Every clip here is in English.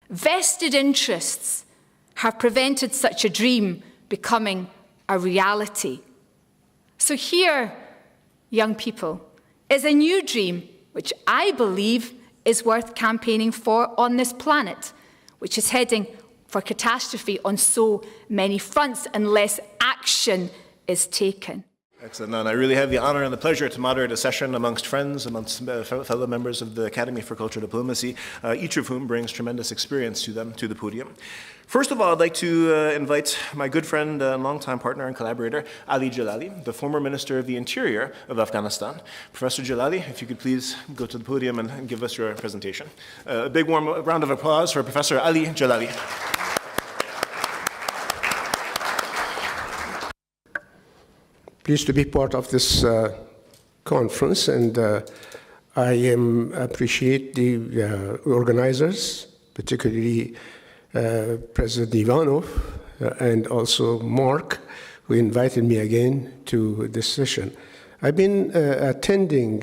Vested interests have prevented such a dream becoming a reality. So here, young people, is a new dream which I believe is worth campaigning for on this planet, which is heading for catastrophe on so many fronts unless action is taken. Excellent. And I really have the honor and the pleasure to moderate a session amongst friends, amongst fellow members of the Academy for Cultural Diplomacy, each of whom brings tremendous experience to the podium. First of all, I'd like to invite my good friend and longtime partner and collaborator, Ali Jalali, the former Minister of the Interior of Afghanistan. Professor Jalali, if you could please go to the podium and give us your presentation. A big warm round of applause for Professor Ali Jalali. Pleased to be part of this conference, and I appreciate the organizers, particularly President Ivanov and also Mark, who invited me again to this session. I've been attending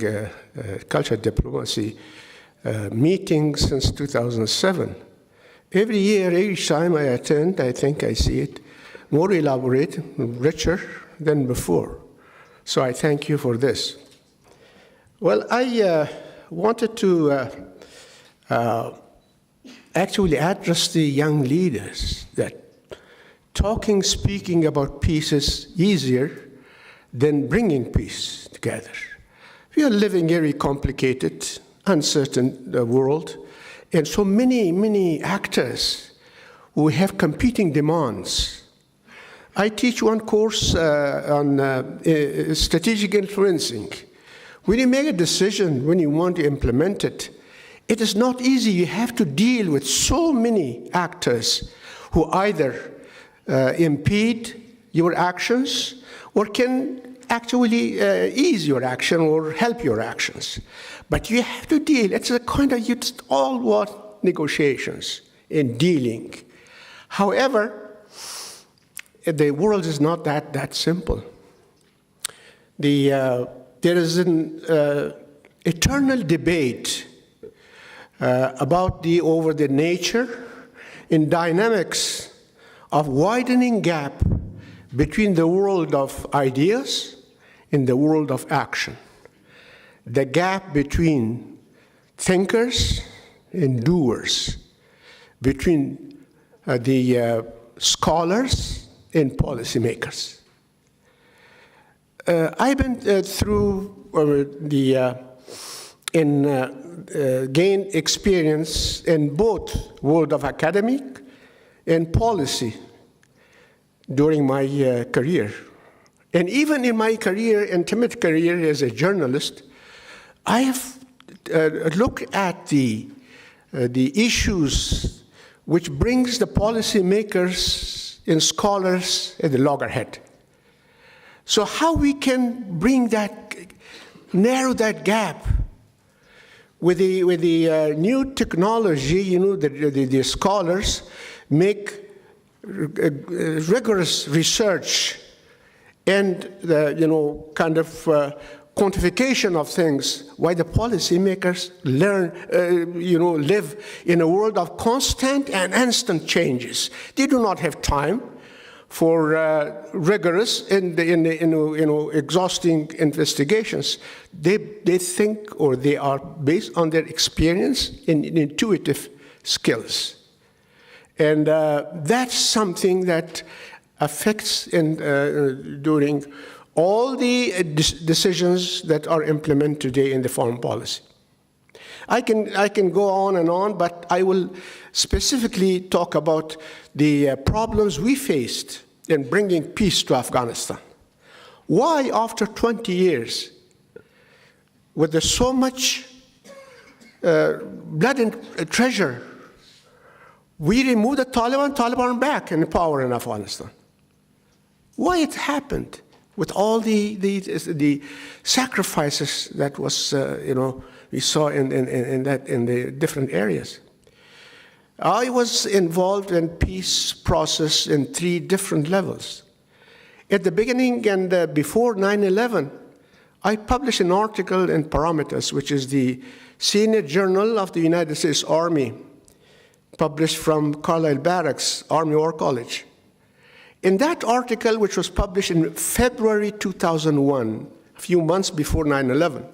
cultural diplomacy meetings since 2007. Every year, each time I attend, I think I see it more elaborate, richer than before. So I thank you for this. Well, I wanted to actually address the young leaders that speaking about peace is easier than bringing peace together. We are living in a very complicated, uncertain world, and so many actors who have competing demands. I teach one course on strategic influencing. When you make a decision, when you want to implement it, it is not easy. You have to deal with so many actors who either impede your actions or can actually ease your action or help your actions. But you have to deal. It's a kind of it's all what negotiations in dealing. However, the world is not that simple. There is an eternal debate over the nature and dynamics of widening gap between the world of ideas and the world of action. The gap between thinkers and doers, between the scholars and policymakers. I've been gained experience in both world of academic and policy during my career. And even in my career, intimate career as a journalist, I have looked at the issues which brings the policymakers and scholars at the loggerhead. So how we can narrow that gap with the new technology? The scholars make rigorous research and quantification of things, while the policymakers live in a world of constant and instant changes. They do not have time for rigorous and exhausting investigations. They think, or they are based on their experience and intuitive skills, and that's something that affects during all the decisions that are implemented today in the foreign policy. I can go on and on, but I will specifically talk about the problems we faced in bringing peace to Afghanistan. Why, after 20 years, with so much blood and treasure, we removed the Taliban back in power in Afghanistan? Why it happened? With all the sacrifices that was, we saw in the different areas. I was involved in peace process in 3 different levels. At the beginning and before 9/11, I published an article in Parameters, which is the senior journal of the United States Army, published from Carlisle Barracks, Army War College. In that article, which was published in February 2001, a few months before 9/11,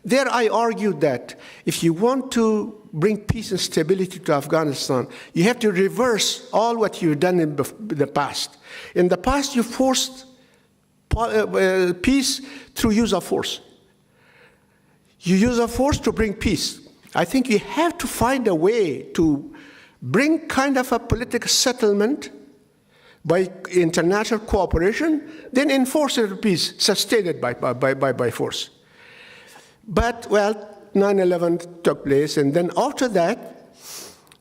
there I argued that if you want to bring peace and stability to Afghanistan, you have to reverse all what you've done in the past. In the past, you forced peace through use of force. You use of force to bring peace. I think you have to find a way to bring kind of a political settlement by international cooperation, then enforce a peace, sustain it by force. But, well, 9/11 took place, and then after that,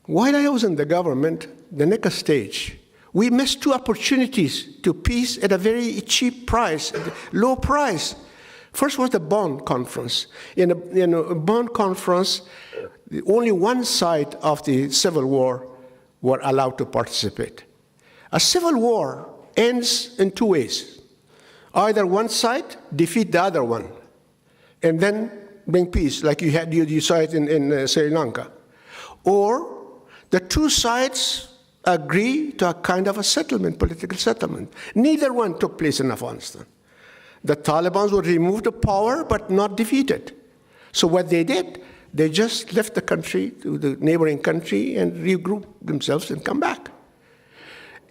while I was in the government, the next stage, we missed two opportunities to peace at a very cheap price, low price. First was the Bonn Conference. In a Bonn Conference, only one side of the civil war were allowed to participate. A civil war ends in two ways. Either one side defeat the other one, and then bring peace, like you saw it in Sri Lanka. Or the two sides agree to a kind of a settlement, political settlement. Neither one took place in Afghanistan. The Taliban were removed of power, but not defeated. So what they did, they just left the country to the neighboring country and regrouped themselves and come back.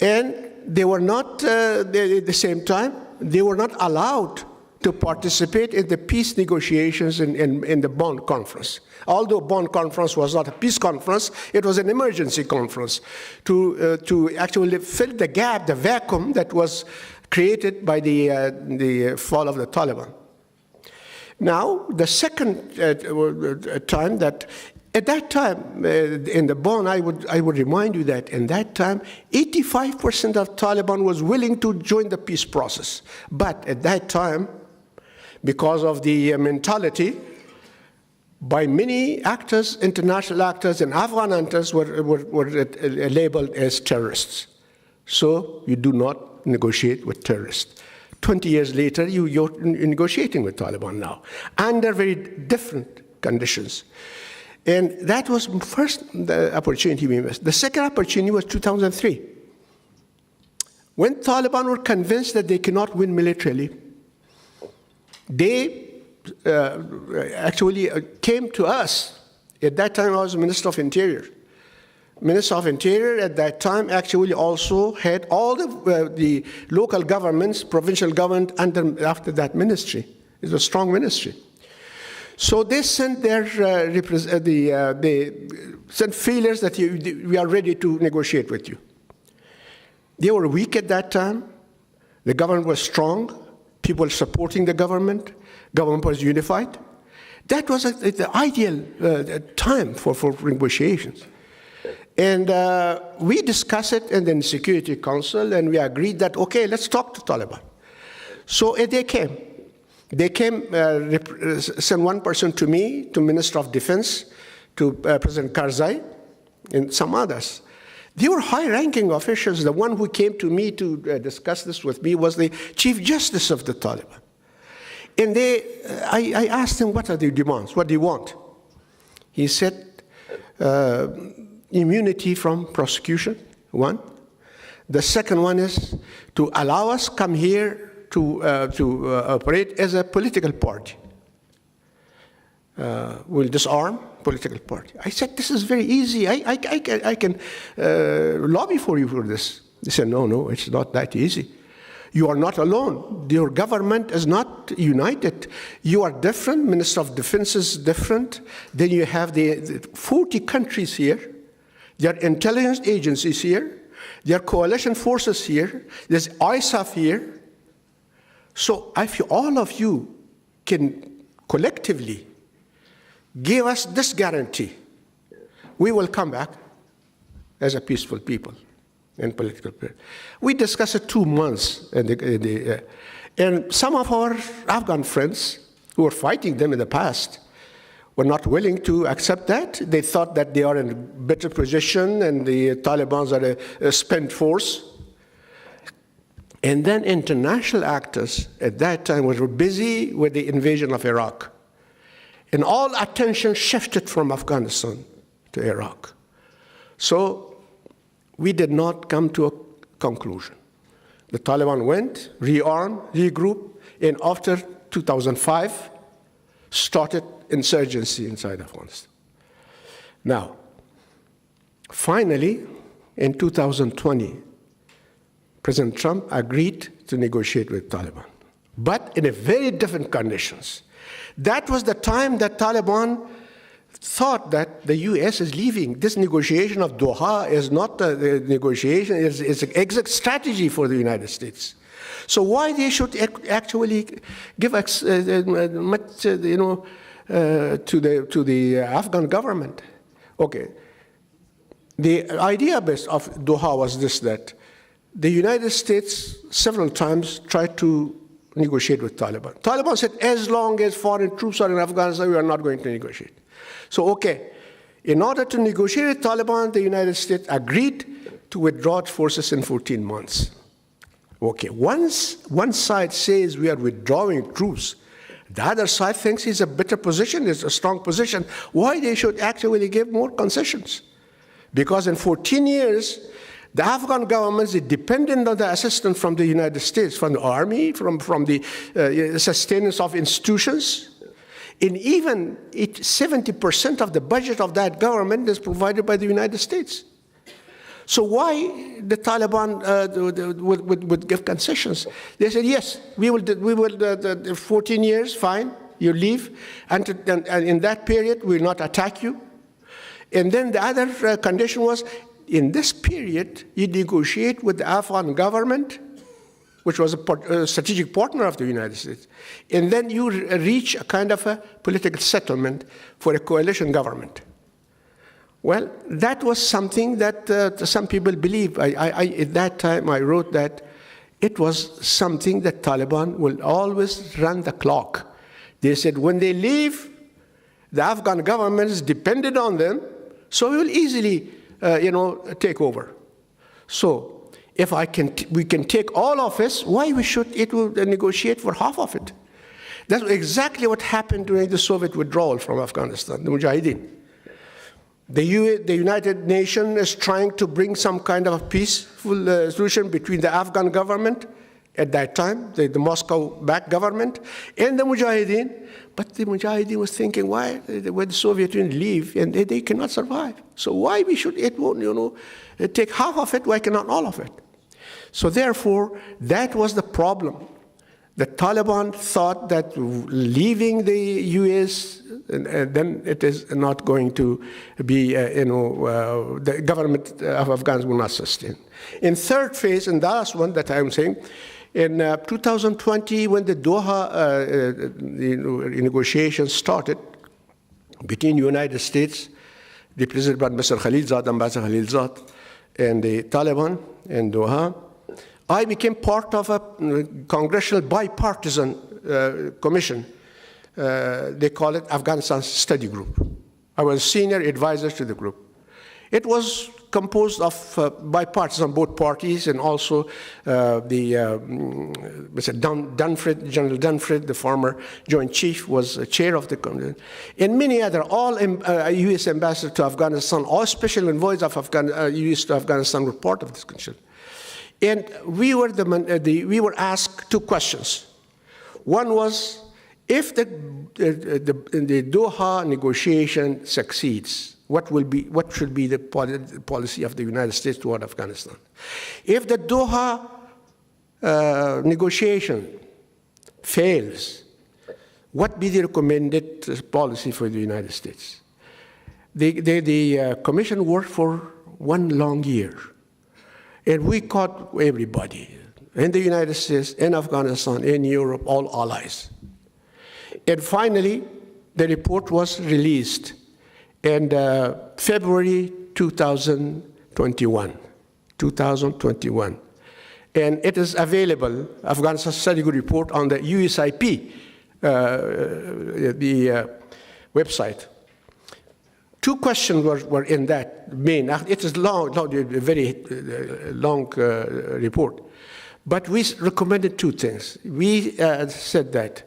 And they were not, at the same time, they were not allowed to participate in the peace negotiations in the Bonn Conference. Although Bonn Conference was not a peace conference, it was an emergency conference to actually fill the gap, the vacuum that was created by the fall of the Taliban. Now, the second time that, at that time, in the Bonn, I would remind you that in that time, 85% of Taliban was willing to join the peace process. But at that time, because of the mentality, by many actors, international actors and Afghan actors were labeled as terrorists. So you do not negotiate with terrorists. 20 years later, you're negotiating with Taliban now, under very different conditions. And that was first the opportunity we missed. The second opportunity was 2003. When Taliban were convinced that they cannot win militarily, they actually came to us. At that time, I was Minister of Interior. Minister of Interior at that time actually also had all the local governments, provincial government after that ministry. It was a strong ministry. So they sent their they sent feelers that we are ready to negotiate with you. They were weak at that time. The government was strong. People supporting the government. Government was unified. That was the ideal time for negotiations. And we discussed it in the Security Council, and we agreed that, okay, let's talk to Taliban. So they came. They came, sent one person to me, to Minister of Defense, to President Karzai, and some others. They were high-ranking officials. The one who came to me to discuss this with me was the Chief Justice of the Taliban. And I asked him, what are their demands? What do you want? He said, immunity from prosecution, one. The second one is to allow us come here to operate as a political party. We'll disarm political party. I said, this is very easy. I can lobby for you for this. They said, no, it's not that easy. You are not alone. Your government is not united. You are different. Minister of Defense is different. Then you have the 40 countries here. There are intelligence agencies here. There are coalition forces here. There's ISAF here. So if all of you can collectively give us this guarantee, we will come back as a peaceful people and political people. We discussed it 2 months, and some of our Afghan friends who were fighting them in the past were not willing to accept that. They thought that they are in a better position and the Taliban are a spent force. And then international actors at that time were busy with the invasion of Iraq. And all attention shifted from Afghanistan to Iraq. So we did not come to a conclusion. The Taliban went, rearmed, regrouped, and after 2005, started insurgency inside Afghanistan. Now, finally, in 2020, President Trump agreed to negotiate with Taliban, but in a very different conditions. That was the time that Taliban thought that the U.S. is leaving. This negotiation of Doha is not a negotiation, it's an exit strategy for the United States. So why they should actually give much, to the Afghan government? Okay. The idea of Doha was this, that the United States several times tried to negotiate with Taliban. Taliban said, as long as foreign troops are in Afghanistan, we are not going to negotiate. So, okay, in order to negotiate with Taliban, the United States agreed to withdraw its forces in 14 months. Okay, once one side says we are withdrawing troops, the other side thinks it's a better position, it's a strong position. Why they should actually give more concessions? Because in 14 years, the Afghan government is dependent on the assistance from the United States, from the army, from the sustenance of institutions. And even 70% of the budget of that government is provided by the United States. So why the Taliban would give concessions? They said, yes, we will 14 years, fine, you leave, and in that period we will not attack you. And then the other condition was, in this period, you negotiate with the Afghan government, which was a strategic partner of the United States, and then you reach a kind of a political settlement for a coalition government. Well, that was something that some people believe. At that time, I wrote that it was something that Taliban will always run the clock. They said when they leave, the Afghan government is dependent on them, so we will easily take over. So if we can take all of it, why we should negotiate for half of it? That's exactly what happened during the Soviet withdrawal from Afghanistan, the Mujahideen. The United Nations is trying to bring some kind of a peaceful solution between the Afghan government at that time, the Moscow-backed government, and the Mujahideen. But the Mujahideen was thinking, why when the Soviet Union leave and they cannot survive? So why we should take half of it? Why cannot all of it? So therefore, that was the problem. The Taliban thought that leaving the U.S., and then it is not going to be, the government of Afghanistan will not sustain. In third phase, and the last one that I'm saying, in 2020, when the Doha negotiations started between the United States, the President Mr. Khalilzad, Ambassador Khalilzad, and the Taliban in Doha, I became part of a congressional bipartisan commission. They call it Afghanistan Study Group. I was a senior advisor to the group. It was composed of bipartisan, both parties, and also Mr. General Dunford, the former Joint Chief, was chair of the committee, and many other, all U.S. ambassadors to Afghanistan, all special envoys of U.S. to Afghanistan were part of this commission. And we were asked two questions. One was, if the Doha negotiation succeeds, what should be the policy of the United States toward Afghanistan? If the Doha negotiation fails, what be the recommended policy for the United States? The commission worked for 1 long year. And we caught everybody, in the United States, in Afghanistan, in Europe, all allies. And finally, the report was released in February 2021. And it is available, Afghanistan Study Group report, on the USIP, the website. Two questions were in that main. It is long, a very long report. But we recommended two things. We said that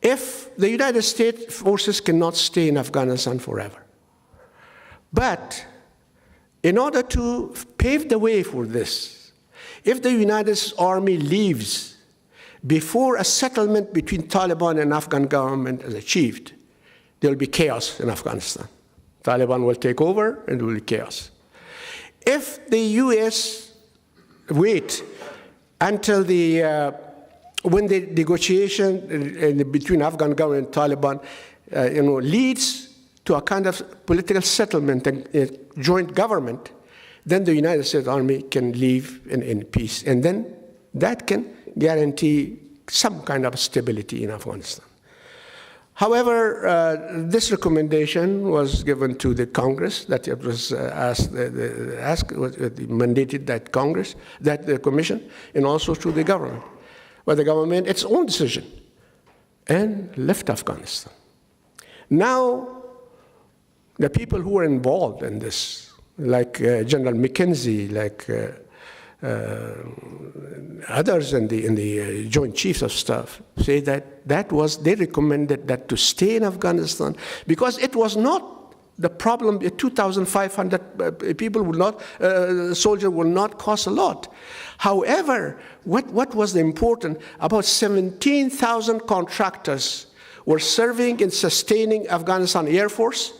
if the United States forces cannot stay in Afghanistan forever, but in order to pave the way for this, if the United States Army leaves before a settlement between Taliban and Afghan government is achieved, there will be chaos in Afghanistan. Taliban will take over and there will be chaos. If the U.S. wait until when the negotiation between Afghan government and Taliban leads to a kind of political settlement and joint government, then the United States Army can leave in peace. And then that can guarantee some kind of stability in Afghanistan. However, this recommendation was given to the Congress, that it was mandated that Congress, that the Commission, and also to the government. But the government, its own decision, and left Afghanistan. Now, the people who were involved in this, like General McKenzie, like others in the Joint Chiefs of Staff, say that they recommended that to stay in Afghanistan because it was not the problem. 2,500 people will not, soldiers will not cost a lot. However, what was important? About 17,000 contractors were serving and sustaining Afghanistan Air Force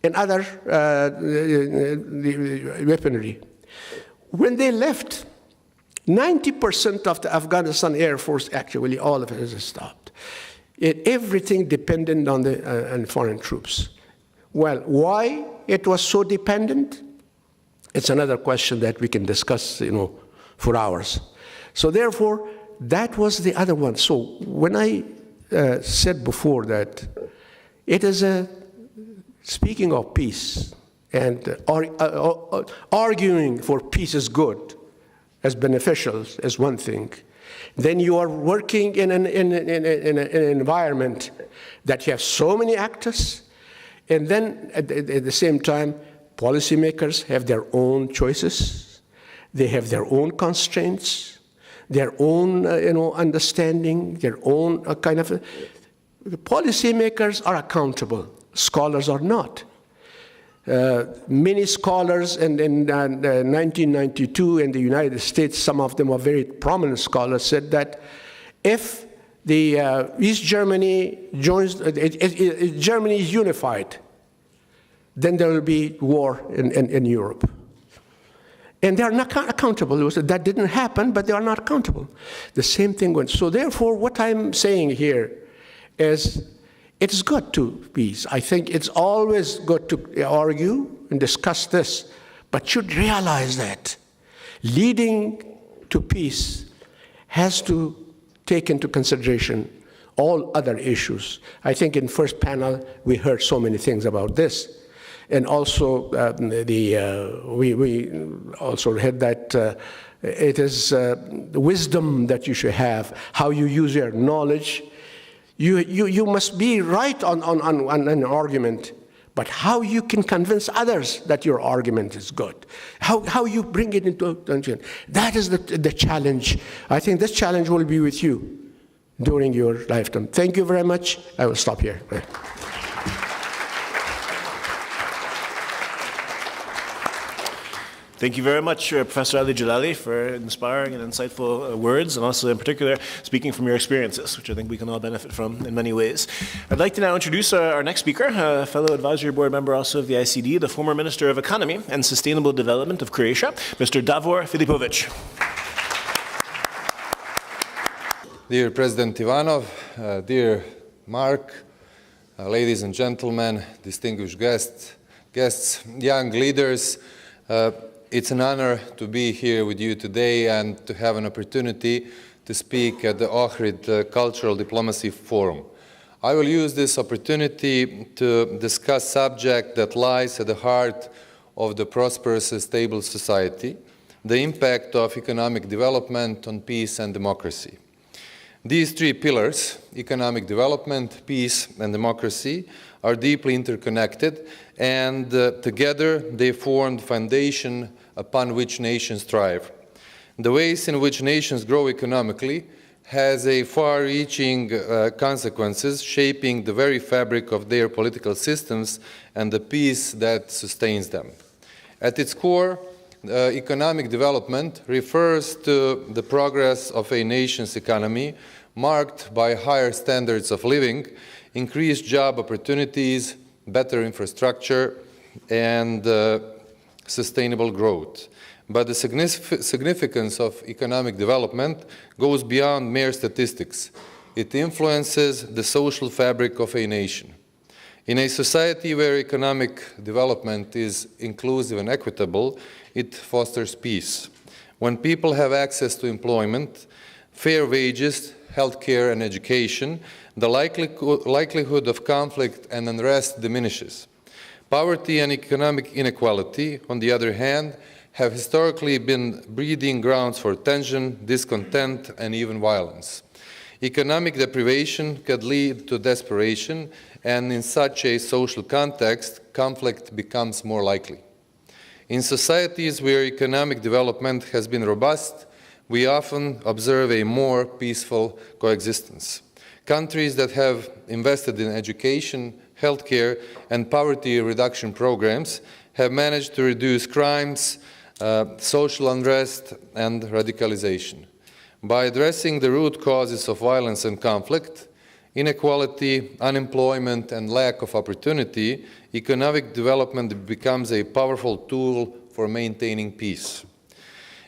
and other weaponry. When they left, 90% of the Afghanistan Air Force, actually all of it is stopped. Everything depended on the foreign troops. Well, why it was so dependent? It's another question that we can discuss, for hours. So therefore, that was the other one. So when I said before that it is speaking of peace and arguing for peace is good, as beneficial as one thing, then you are working in an environment that you have so many actors, and then at the same time, policymakers have their own choices, they have their own constraints, their own understanding, their own kind of. The policymakers are accountable, scholars are not. Many scholars in 1992 in the United States, some of them are very prominent scholars, said that if the East Germany joins, Germany is unified, then there will be war in Europe. And they are not accountable. That didn't happen, but they are not accountable. The same thing went. So therefore, what I'm saying here is it's good to peace. I think it's always good to argue and discuss this, but should realize that leading to peace has to take into consideration all other issues. I think in first panel we heard so many things about this. And also, we also heard that it is the wisdom that you should have, how you use your knowledge. You must be right on an argument, but how you can convince others that your argument is good, how you bring it into attention. That is the challenge. I think this challenge will be with you during your lifetime. Thank you very much. I will stop here. Thank you very much, Professor Ali Jalali, for inspiring and insightful words, and also in particular speaking from your experiences, which I think we can all benefit from in many ways. I'd like to now introduce our next speaker, a fellow advisory board member also of the ICD, the former Minister of Economy and Sustainable Development of Croatia, Mr. Davor Filipovic. Dear President Ivanov, dear Mark, ladies and gentlemen, distinguished guests, young leaders, it's an honor to be here with you today and to have an opportunity to speak at the Ohrid Cultural Diplomacy Forum. I will use this opportunity to discuss a subject that lies at the heart of the prosperous and stable society, the impact of economic development on peace and democracy. These three pillars, economic development, peace, and democracy, are deeply interconnected, and together they form the foundation upon which nations thrive. The ways in which nations grow economically has a far-reaching consequences, shaping the very fabric of their political systems and the peace that sustains them. At its core, economic development refers to the progress of a nation's economy marked by higher standards of living, increased job opportunities, better infrastructure, and sustainable growth. But the significance of economic development goes beyond mere statistics. It influences the social fabric of a nation. In a society where economic development is inclusive and equitable, it fosters peace. When people have access to employment, fair wages, healthcare, and education, the likelihood of conflict and unrest diminishes. Poverty and economic inequality, on the other hand, have historically been breeding grounds for tension, discontent, and even violence. Economic deprivation could lead to desperation, and in such a social context, conflict becomes more likely. In societies where economic development has been robust, we often observe a more peaceful coexistence. Countries that have invested in education, healthcare, and poverty reduction programs have managed to reduce crimes, social unrest, and radicalization. By addressing the root causes of violence and conflict, inequality, unemployment, and lack of opportunity, economic development becomes a powerful tool for maintaining peace.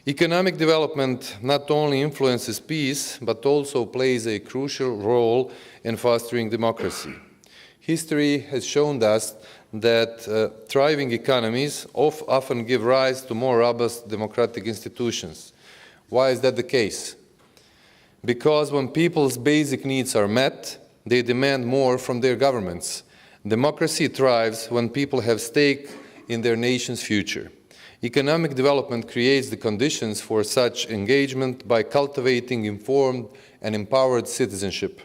Economic development not only influences peace, but also plays a crucial role in fostering democracy. History has shown us that thriving economies often give rise to more robust democratic institutions. Why is that the case? Because when people's basic needs are met, they demand more from their governments. Democracy thrives when people have stake in their nation's future. Economic development creates the conditions for such engagement by cultivating informed and empowered citizenship.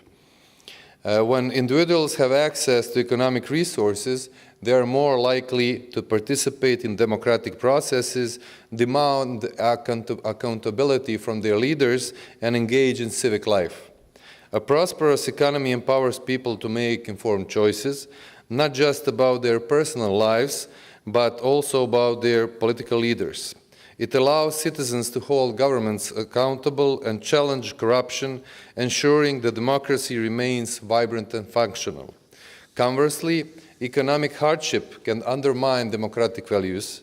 When individuals have access to economic resources, they are more likely to participate in democratic processes, demand accountability from their leaders, and engage in civic life. A prosperous economy empowers people to make informed choices, not just about their personal lives, but also about their political leaders. It allows citizens to hold governments accountable and challenge corruption, ensuring that democracy remains vibrant and functional. Conversely, economic hardship can undermine democratic values.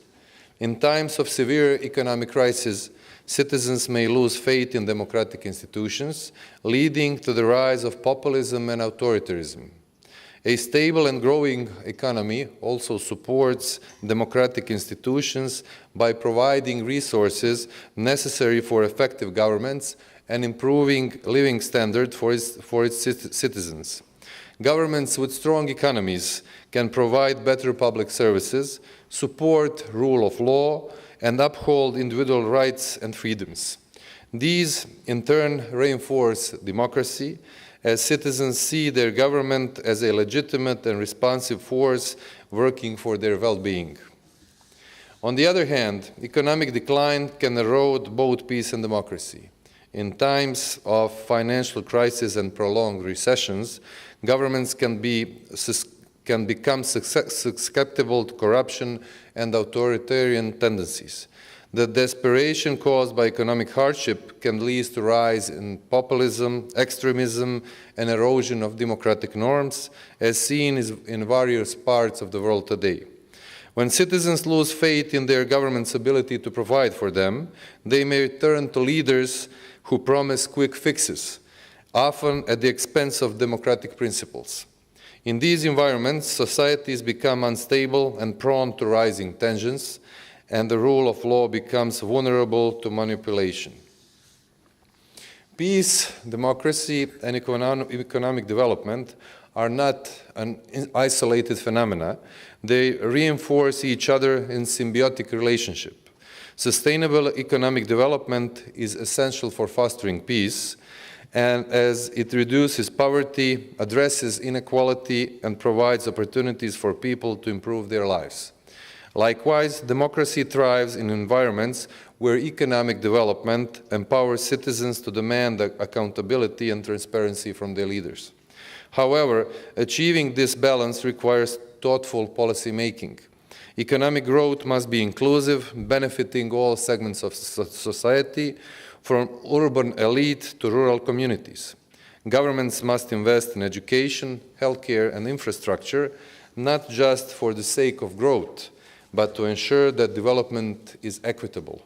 In times of severe economic crisis, citizens may lose faith in democratic institutions, leading to the rise of populism and authoritarianism. A stable and growing economy also supports democratic institutions by providing resources necessary for effective governments and improving living standards for its citizens. Governments with strong economies can provide better public services, support rule of law, and uphold individual rights and freedoms. These, in turn, reinforce democracy, as citizens see their government as a legitimate and responsive force working for their well-being. On the other hand, economic decline can erode both peace and democracy. In times of financial crisis and prolonged recessions, governments can become susceptible to corruption and authoritarian tendencies. The desperation caused by economic hardship can lead to a rise in populism, extremism, and erosion of democratic norms, as seen in various parts of the world today. When citizens lose faith in their government's ability to provide for them, they may turn to leaders who promise quick fixes, often at the expense of democratic principles. In these environments, societies become unstable and prone to rising tensions, and the rule of law becomes vulnerable to manipulation. Peace, democracy, and economic development are not an isolated phenomena. They reinforce each other in symbiotic relationship. Sustainable economic development is essential for fostering peace, and as it reduces poverty, addresses inequality, and provides opportunities for people to improve their lives. Likewise, democracy thrives in environments where economic development empowers citizens to demand accountability and transparency from their leaders. However, achieving this balance requires thoughtful policy making. Economic growth must be inclusive, benefiting all segments of society, from urban elite to rural communities. Governments must invest in education, healthcare, and infrastructure, not just for the sake of growth, but to ensure that development is equitable.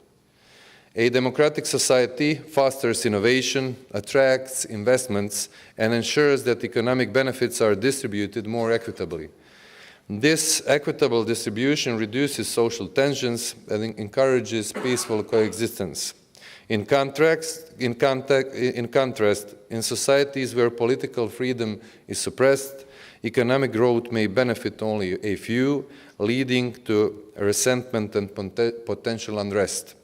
A democratic society fosters innovation, attracts investments, and ensures that economic benefits are distributed more equitably. This equitable distribution reduces social tensions and encourages peaceful coexistence. In contrast, in societies where political freedom is suppressed, economic growth may benefit only a few, leading to resentment and potential unrest.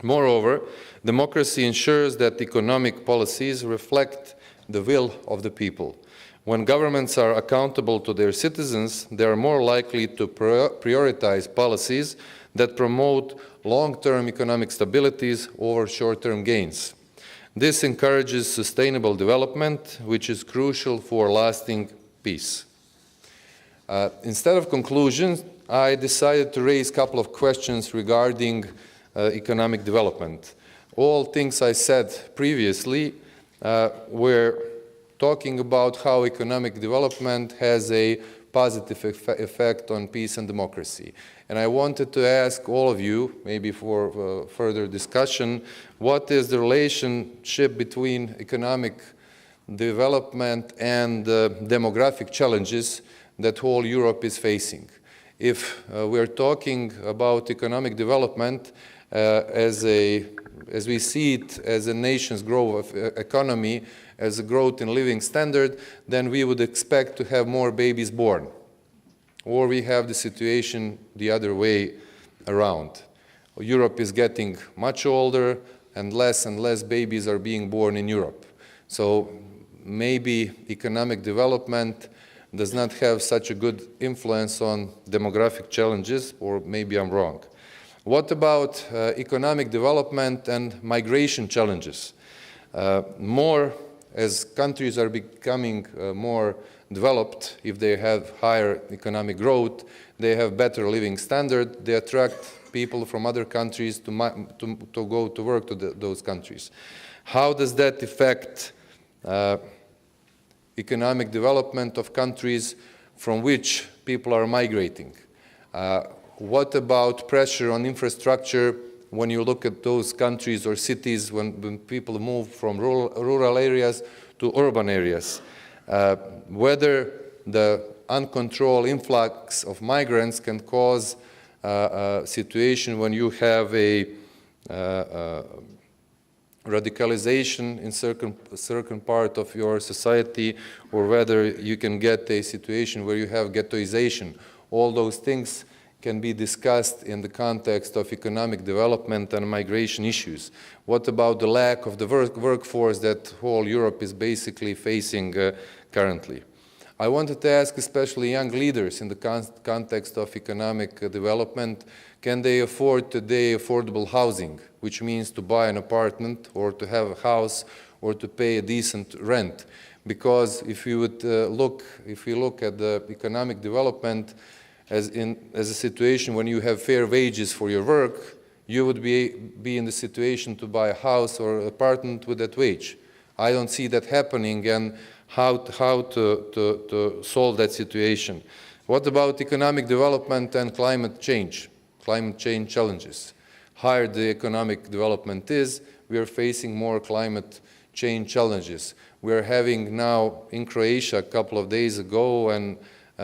Moreover, democracy ensures that economic policies reflect the will of the people. When governments are accountable to their citizens, they are more likely to prioritize policies that promote long-term economic stabilities over short-term gains. This encourages sustainable development, which is crucial for lasting peace. Instead of conclusions, I decided to raise a couple of questions regarding economic development. All things I said previously were talking about how economic development has a positive effect on peace and democracy. And I wanted to ask all of you, maybe for further discussion, what is the relationship between economic development and demographic challenges that whole Europe is facing? If we're talking about economic development as we see it as a nation's growth of economy, as a growth in living standard, then we would expect to have more babies born. Or we have the situation the other way around. Europe is getting much older and less babies are being born in Europe. So maybe economic development does not have such a good influence on demographic challenges, or maybe I'm wrong. What about economic development and migration challenges? As countries are becoming more developed, if they have higher economic growth, they have better living standard, they attract people from other countries to go to work to those countries. How does that affect economic development of countries from which people are migrating? What about pressure on infrastructure when you look at those countries or cities when people move from rural areas to urban areas? Whether the uncontrolled influx of migrants can cause a situation when you have a radicalization in certain part of your society, or whether you can get a situation where you have ghettoization. All those things can be discussed in the context of economic development and migration issues. What about the lack of the workforce that whole Europe is basically facing currently? I wanted to ask especially young leaders in the context of economic development, can they afford today affordable housing, which means to buy an apartment or to have a house or to pay a decent rent? Because if you would look at the economic development as a situation when you have fair wages for your work, you would be in the situation to buy a house or apartment with that wage. I don't see that happening, and how to solve that situation. What about economic development and climate change challenges? Higher the economic development is, we are facing more climate change challenges. We are having now in Croatia a couple of days ago, and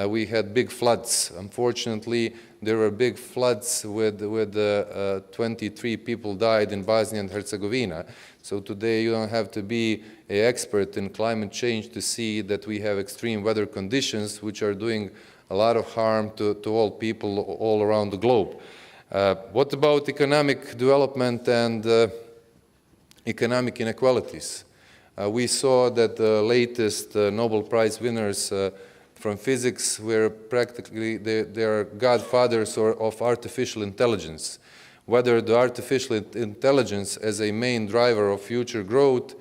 we had big floods. Unfortunately, there were big floods with 23 people died in Bosnia and Herzegovina. So today you don't have to be an expert in climate change to see that we have extreme weather conditions which are doing a lot of harm to all people all around the globe. What about economic development and economic inequalities? We saw that the latest Nobel Prize winners from physics were practically, they are godfathers of artificial intelligence. Whether the artificial intelligence as a main driver of future growth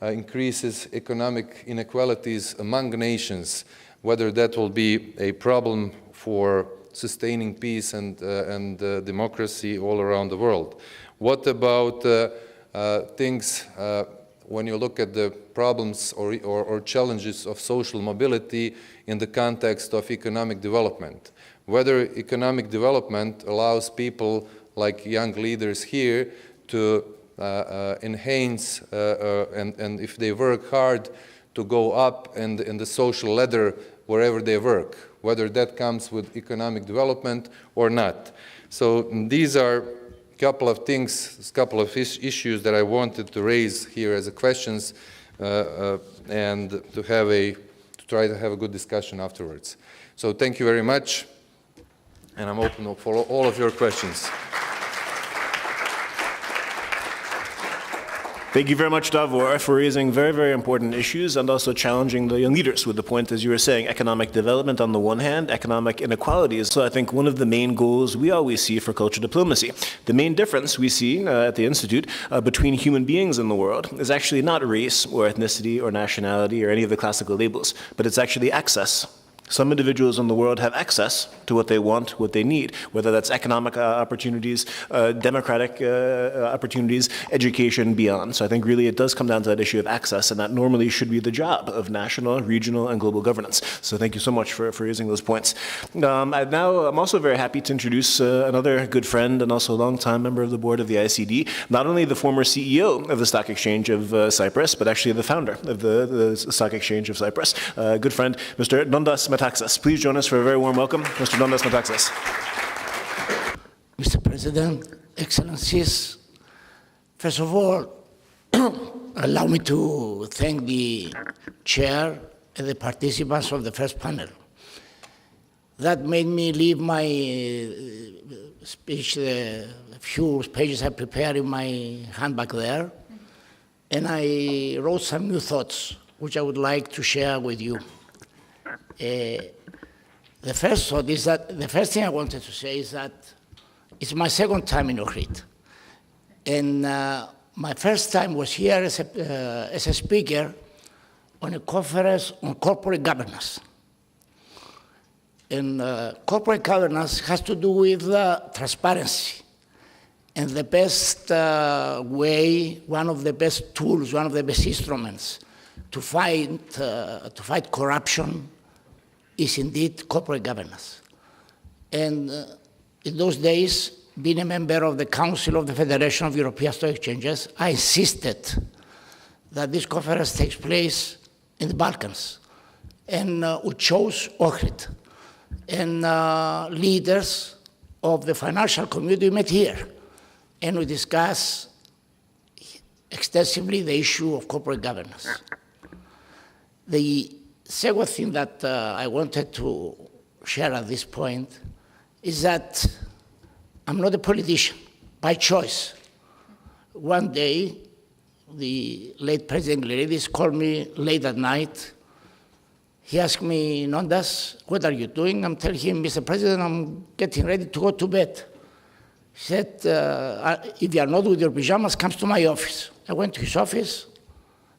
increases economic inequalities among nations, whether that will be a problem for sustaining peace and democracy all around the world? What about things when you look at the problems or challenges of social mobility in the context of economic development? Whether economic development allows people like young leaders here to enhance and if they work hard to go up in the social ladder wherever they work, whether that comes with economic development or not. So these are a couple of things, a couple of issues that I wanted to raise here as questions and to try to have a good discussion afterwards. So thank you very much, and I'm open for all of your questions. Thank you very much, Davor, for raising very, very important issues and also challenging the young leaders with the point, as you were saying, economic development on the one hand, economic inequalities. So I think one of the main goals we always see for culture diplomacy, the main difference we see at the Institute between human beings in the world is actually not race or ethnicity or nationality or any of the classical labels, but it's actually access. Some individuals in the world have access to what they want, what they need, whether that's economic opportunities, democratic opportunities, education, beyond. So I think really it does come down to that issue of access, and that normally should be the job of national, regional, and global governance. So thank you so much for raising those points. I'm also very happy to introduce another good friend and also a longtime member of the board of the ICD, not only the former CEO of the Stock Exchange of Cyprus, but actually the founder of the Stock Exchange of Cyprus, good friend, Mr. Nondas Metaxas. Please join us for a very warm welcome, Mr. Nondas Metaxas. Mr. President, Excellencies, first of all, allow me to thank the chair and the participants of the first panel. That made me leave my speech, the few pages I prepared in my handbag there, and I wrote some new thoughts, which I would like to share with you. The first thought is that the first thing I wanted to say is that it's my second time in Ohrid. And my first time was here as a speaker on a conference on corporate governance. And corporate governance has to do with transparency. And the best way, one of the best tools, one of the best instruments to fight corruption is indeed corporate governance. And in those days, being a member of the Council of the Federation of European Stock Exchanges, I insisted that this conference takes place in the Balkans. And we chose Ohrid. And leaders of the financial community met here. And we discussed extensively the issue of corporate governance. The second thing that I wanted to share at this point is that I'm not a politician by choice. One day, the late President Jalali called me late at night. He asked me, Nondas, what are you doing? I'm telling him, Mr. President, I'm getting ready to go to bed. He said, if you are not with your pajamas, come to my office. I went to his office.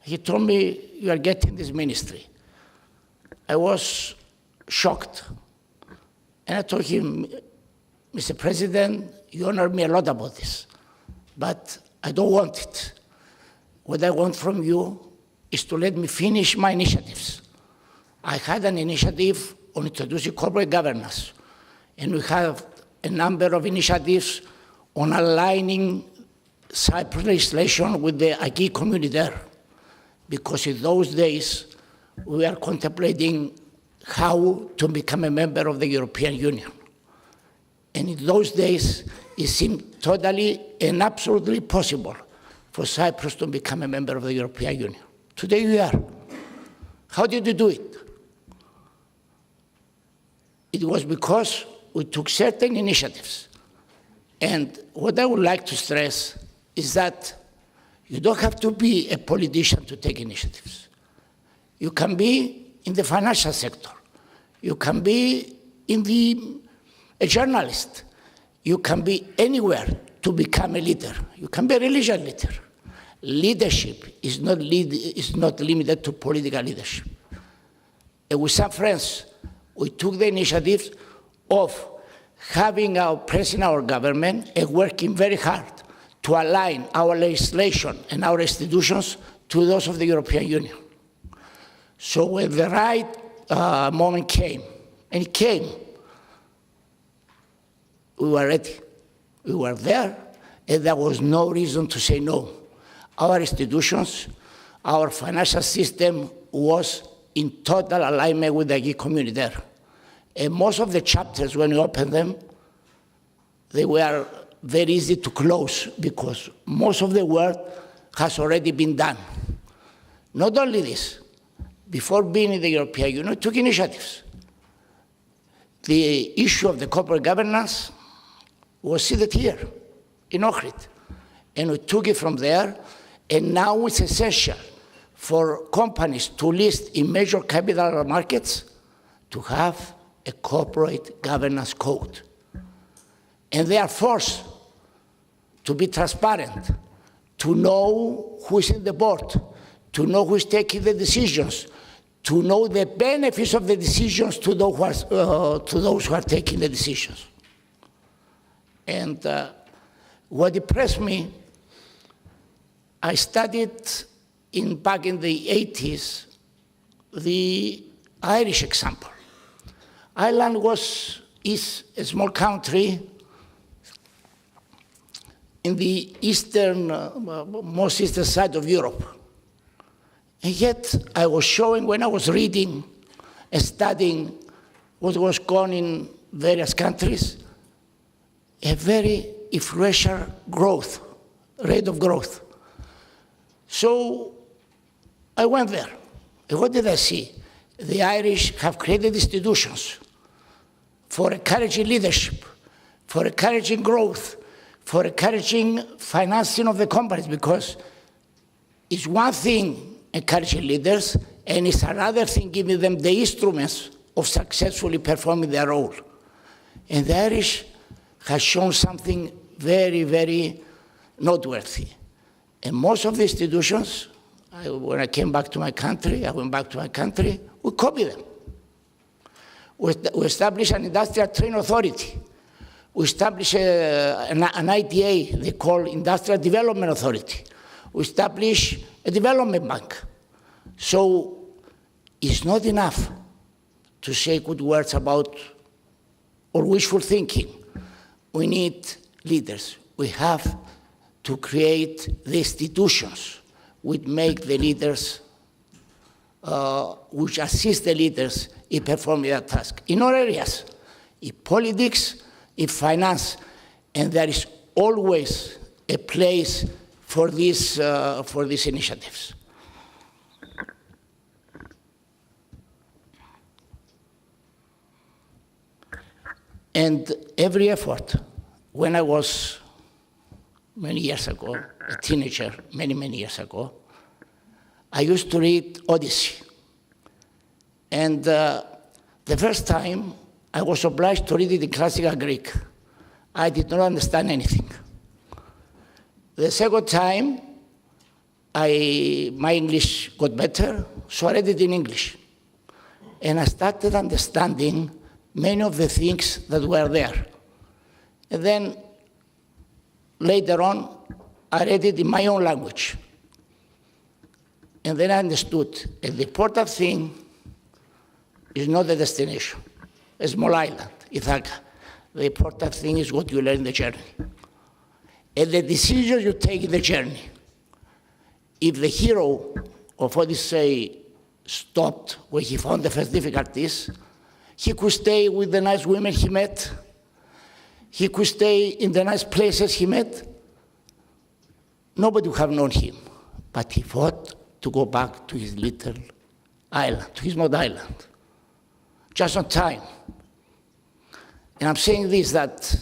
He told me, you are getting this ministry. I was shocked. And I told him, Mr. President, you honor me a lot about this, but I don't want it. What I want from you is to let me finish my initiatives. I had an initiative on introducing corporate governance, and we have a number of initiatives on aligning Cyprus legislation with the acquis communautaire, because in those days, we are contemplating how to become a member of the European Union. And in those days, it seemed totally and absolutely possible for Cyprus to become a member of the European Union. Today we are. How did we do it? It was because we took certain initiatives. And what I would like to stress is that you don't have to be a politician to take initiatives. You can be in the financial sector. You can be a journalist. You can be anywhere to become a leader. You can be a religious leader. Leadership is not limited to political leadership. And with some friends, we took the initiative of having our president, our government, and working very hard to align our legislation and our institutions to those of the European Union. So when the right moment came, and it came, we were ready. We were there, and there was no reason to say no. Our institutions, our financial system was in total alignment with the acquis communautaire. And most of the chapters, when we opened them, they were very easy to close because most of the work has already been done. Not only this, before being in the European Union, we took initiatives. The issue of the corporate governance was seated here in Ohrid. And we took it from there, and now it's essential for companies to list in major capital markets to have a corporate governance code. And they are forced to be transparent, to know who is in the board, to know who is taking the decisions, to know the benefits of the decisions to those who are taking the decisions. And what impressed me, I studied back in the 80s the Irish example. Ireland is a small country in the most eastern side of Europe. And yet I was showing, when I was reading and studying what was going on in various countries, a very influential rate of growth. So I went there. And what did I see? The Irish have created institutions for encouraging leadership, for encouraging growth, for encouraging financing of the companies, because it's one thing encouraging leaders, and it's another thing giving them the instruments of successfully performing their role. And the Irish has shown something very, very noteworthy. And most of the institutions, when I came back to my country, we copied them. We established an industrial training authority. We established an IDA, they call Industrial Development Authority. We established a development bank. So it's not enough to say good words about or wishful thinking. We need leaders. We have to create the institutions which make the leaders, which assist the leaders in performing their task. In all areas, in politics, in finance, and there is always a place for these initiatives. And every effort, when I was many years ago, a teenager, many, many years ago, I used to read Odyssey. And the first time, I was obliged to read it in classical Greek. I did not understand anything. The second time, my English got better, so I read it in English. And I started understanding many of the things that were there. And then later on, I read it in my own language. And then I understood, and the important thing is not the destination, a small island, Ithaca. The important thing is what you learn in the journey. And the decisions you take in the journey. If the hero of Odyssey stopped when he found the first difficulties, he could stay with the nice women he met. He could stay in the nice places he met. Nobody would have known him. But he fought to go back to his little island, to his small island, just on time. And I'm saying this that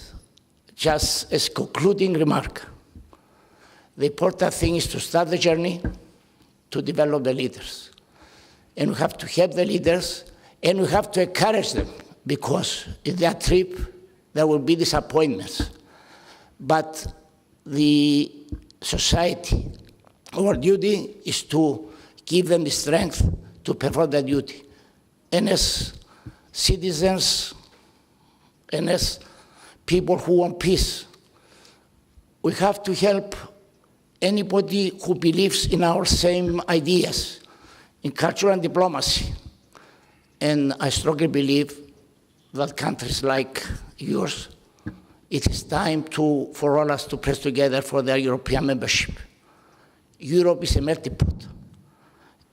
just as concluding remark, the important thing is to start the journey, to develop the leaders. And we have to help the leaders, and we have to encourage them, because in their trip, there will be disappointments. But the society, our duty is to give them the strength to perform their duty. And as citizens, and as people who want peace. We have to help anybody who believes in our same ideas, in culture and diplomacy. And I strongly believe that countries like yours, it is time for all us to press together for their European membership. Europe is a melting pot.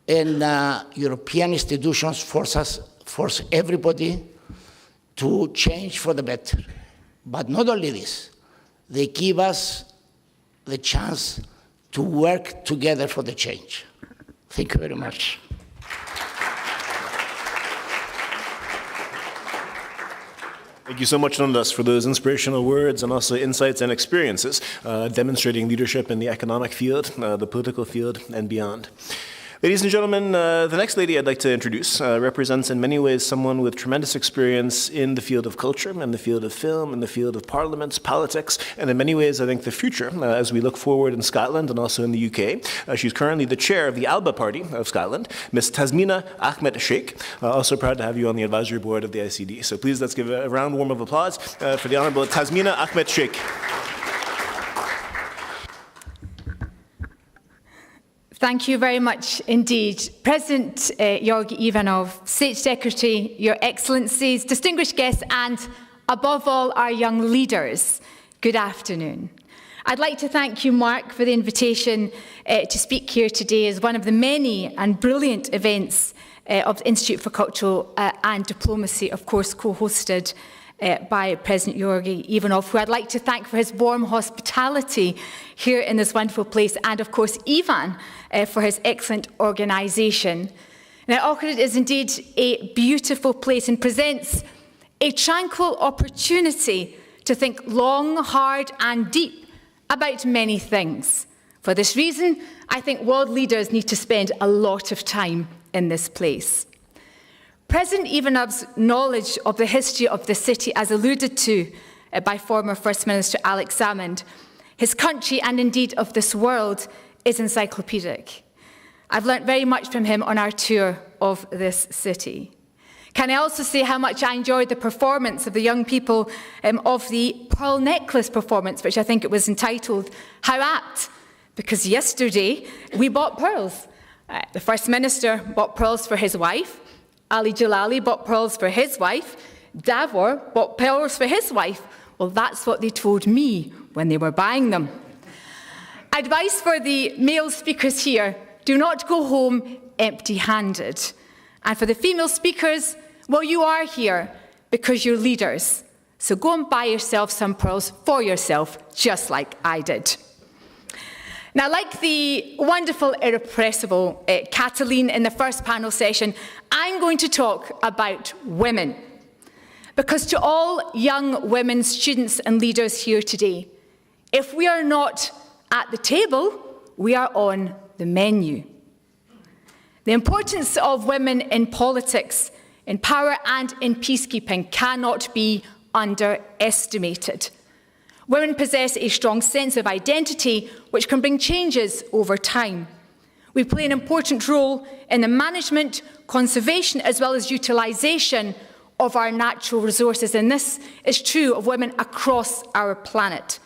And European institutions force everybody to change for the better. But not only this, they give us the chance to work together for the change. Thank you very much. Thank you so much, Nondas, for those inspirational words and also insights and experiences demonstrating leadership in the economic field, the political field, and beyond. Ladies and gentlemen, the next lady I'd like to introduce represents in many ways someone with tremendous experience in the field of culture, in the field of film, in the field of parliaments, politics, and in many ways, I think, the future as we look forward in Scotland and also in the UK. She's currently the chair of the ALBA Party of Scotland, Ms. Tasmina Ahmed Sheikh. Also proud to have you on the advisory board of the ICD. So please let's give a round warm of applause for the Honourable Tasmina Ahmed Sheikh. Thank you very much indeed. President Georgi Ivanov, State Secretary, Your Excellencies, distinguished guests, and above all, our young leaders, good afternoon. I'd like to thank you, Mark, for the invitation to speak here today as one of the many and brilliant events of the Institute for Cultural and Diplomacy, of course, co-hosted by President Georgi Ivanov, who I'd like to thank for his warm hospitality here in this wonderful place, and of course Ivan for his excellent organisation. Now, Ohrid is indeed a beautiful place and presents a tranquil opportunity to think long, hard and deep about many things. For this reason, I think world leaders need to spend a lot of time in this place. President Ivanov's knowledge of the history of the city, as alluded to by former First Minister Alex Salmond, his country and indeed of this world, is encyclopedic. I've learnt very much from him on our tour of this city. Can I also say how much I enjoyed the performance of the young people of the pearl necklace performance, which I think it was entitled, How Apt? Because yesterday we bought pearls. The First Minister bought pearls for his wife, Ali Jalali bought pearls for his wife, Davor bought pearls for his wife. Well, that's what they told me when they were buying them. Advice for the male speakers here, do not go home empty-handed. And for the female speakers, well, you are here because you're leaders. So go and buy yourself some pearls for yourself, just like I did. Now, like the wonderful, irrepressible Cataline in the first panel session, I'm going to talk about women. Because to all young women, students and leaders here today, if we are not at the table, we are on the menu. The importance of women in politics, in power and in peacekeeping cannot be underestimated. Women possess a strong sense of identity which can bring changes over time. We play an important role in the management, conservation as well as utilisation of our natural resources, and this is true of women across our planet.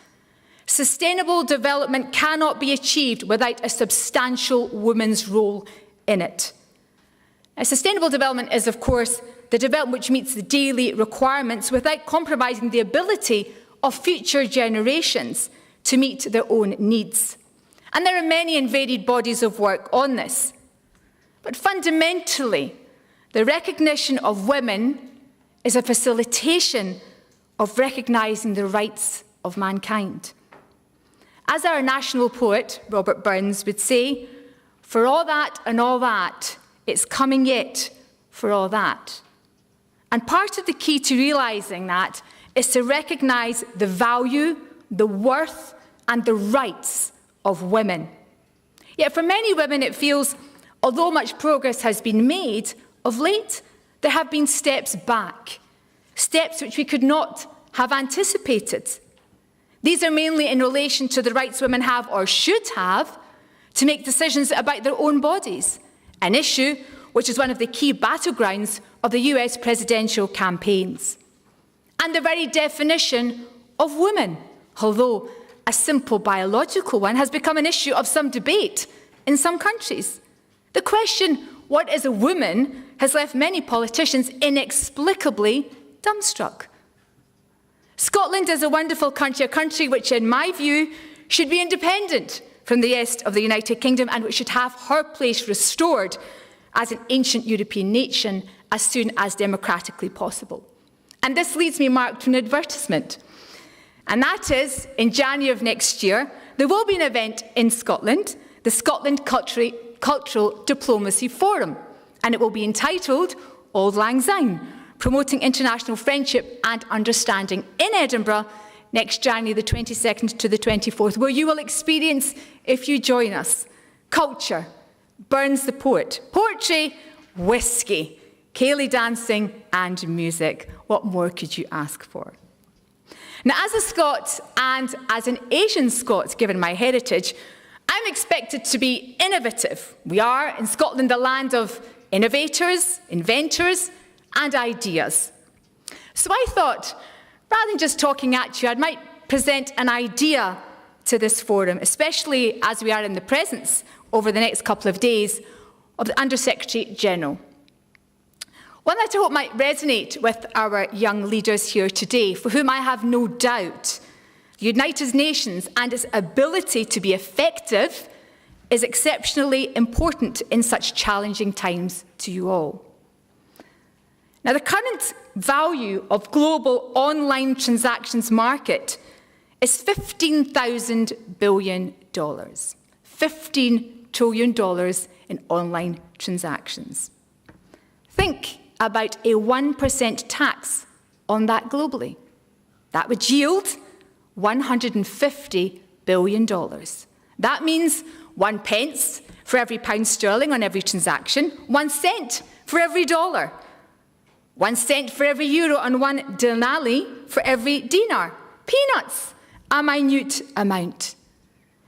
Sustainable development cannot be achieved without a substantial woman's role in it. Now, sustainable development is, of course, the development which meets the daily requirements without compromising the ability of future generations to meet their own needs. And there are many and varied bodies of work on this. But fundamentally, the recognition of women is a facilitation of recognising the rights of mankind. As our national poet, Robert Burns, would say, for all that and all that, it's coming yet for all that. And part of the key to realising that is to recognise the value, the worth and the rights of women. Yet for many women it feels, although much progress has been made, of late there have been steps back, steps which we could not have anticipated. These are mainly in relation to the rights women have or should have to make decisions about their own bodies, an issue which is one of the key battlegrounds of the US presidential campaigns. And the very definition of women, although a simple biological one has become an issue of some debate in some countries. The question, what is a woman, has left many politicians inexplicably dumbstruck. Scotland is a wonderful country, a country which, in my view, should be independent from the rest of the United Kingdom and which should have her place restored as an ancient European nation as soon as democratically possible. And this leads me, Mark, to an advertisement. And that is, in January of next year, there will be an event in Scotland, the Scotland Cultural Diplomacy Forum, and it will be entitled Auld Lang Syne, Promoting International Friendship and Understanding in Edinburgh, next January the 22nd to the 24th, where you will experience, if you join us, culture, Burns the poet, poetry, whiskey, ceilidh dancing and music. What more could you ask for? Now, as a Scot and as an Asian Scot, given my heritage, I'm expected to be innovative. We are, in Scotland, the land of innovators, inventors, and ideas. So I thought, rather than just talking at you, I might present an idea to this forum, especially as we are in the presence over the next couple of days of the Under-Secretary-General. One that I hope might resonate with our young leaders here today, for whom I have no doubt the United Nations and its ability to be effective is exceptionally important in such challenging times to you all. Now, the current value of global online transactions market is $15,000 billion. $15 trillion in online transactions. Think about a 1% tax on that globally. That would yield $150 billion. That means 1 pence for every pound sterling on every transaction, 1 cent for every dollar, 1 cent for every euro, and 1 Jalali for every dinar. Peanuts, a minute amount.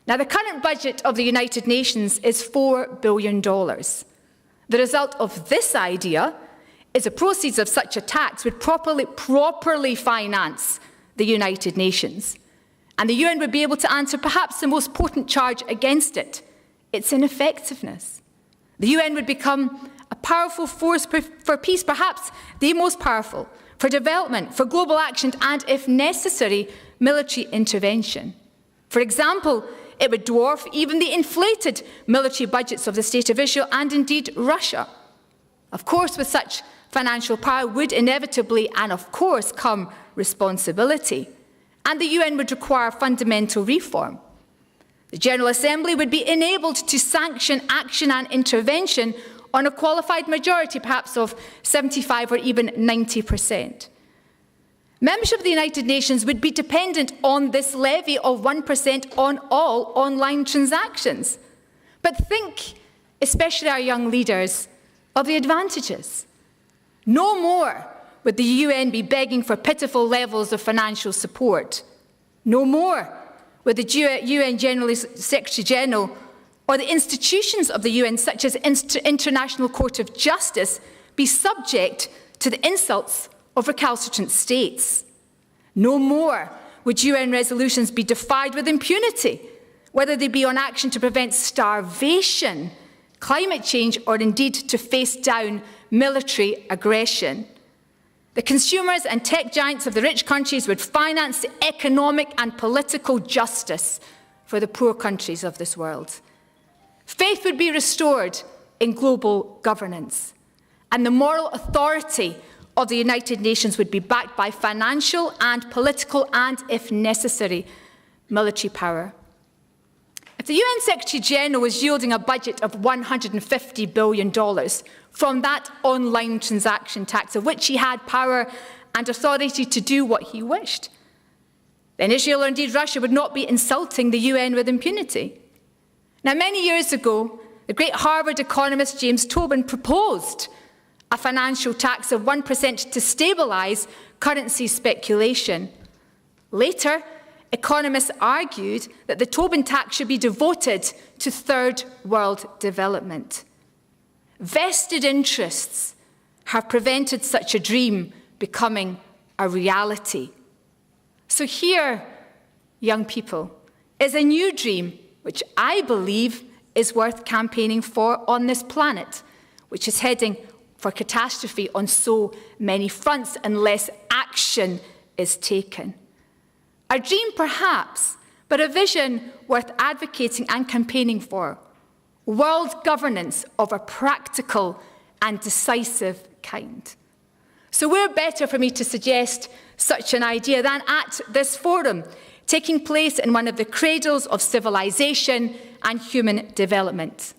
Now, the current budget of the United Nations is $4 billion. The result of this idea is the proceeds of such a tax would properly finance the United Nations. And the UN would be able to answer perhaps the most potent charge against it, its ineffectiveness. The UN would become a powerful force for peace, perhaps the most powerful, for development, for global action, and, if necessary, military intervention. For example, it would dwarf even the inflated military budgets of the State of Israel and, indeed, Russia. Of course, with such financial power would inevitably and, of course, come responsibility. And the UN would require fundamental reform. The General Assembly would be enabled to sanction action and intervention on a qualified majority, perhaps of 75 or even 90%. Membership of the United Nations would be dependent on this levy of 1% on all online transactions. But think, especially our young leaders, of the advantages. No more would the UN be begging for pitiful levels of financial support. No more would the UN General Secretary-General or the institutions of the UN, such as International Court of Justice, be subject to the insults of recalcitrant states. No more would UN resolutions be defied with impunity, whether they be on action to prevent starvation, climate change, or indeed to face down military aggression. The consumers and tech giants of the rich countries would finance the economic and political justice for the poor countries of this world. Faith would be restored in global governance, and the moral authority of the United Nations would be backed by financial and political and, if necessary, military power. If the UN Secretary-General was yielding a budget of $150 billion from that online transaction tax, of which he had power and authority to do what he wished, then Israel, or indeed Russia, would not be insulting the UN with impunity. Now, many years ago, the great Harvard economist James Tobin proposed a financial tax of 1% to stabilise currency speculation. Later, economists argued that the Tobin tax should be devoted to third world development. Vested interests have prevented such a dream becoming a reality. So here, young people, is a new dream which I believe is worth campaigning for on this planet, which is heading for catastrophe on so many fronts unless action is taken. A dream perhaps, but a vision worth advocating and campaigning for. World governance of a practical and decisive kind. So where better for me to suggest such an idea than at this forum, taking place in one of the cradles of civilization and human development.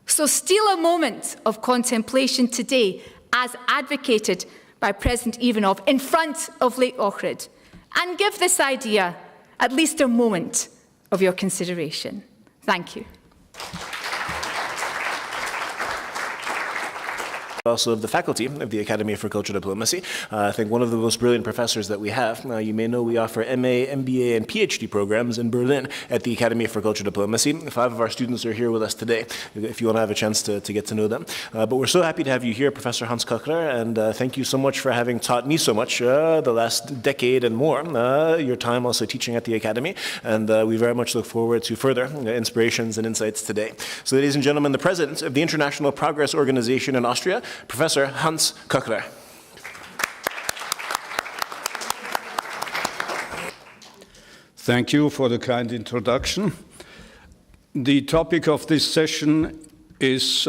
So steal a moment of contemplation today, as advocated by President Ivanov in front of Lake Ohrid, and give this idea at least a moment of your consideration. Thank you. Also of the faculty of the Academy for Cultural Diplomacy. I think one of the most brilliant professors that we have. You may know we offer MA, MBA, and PhD programs in Berlin at the Academy for Cultural Diplomacy. 5 of our students are here with us today, if you want to have a chance to get to know them. But we're so happy to have you here, Professor Hans Köchler, and thank you so much for having taught me so much the last decade and more, your time also teaching at the Academy, and we very much look forward to further inspirations and insights today. So ladies and gentlemen, the President of the International Progress Organization in Austria, Professor Hans Köchler. Thank you for the kind introduction. The topic of this session is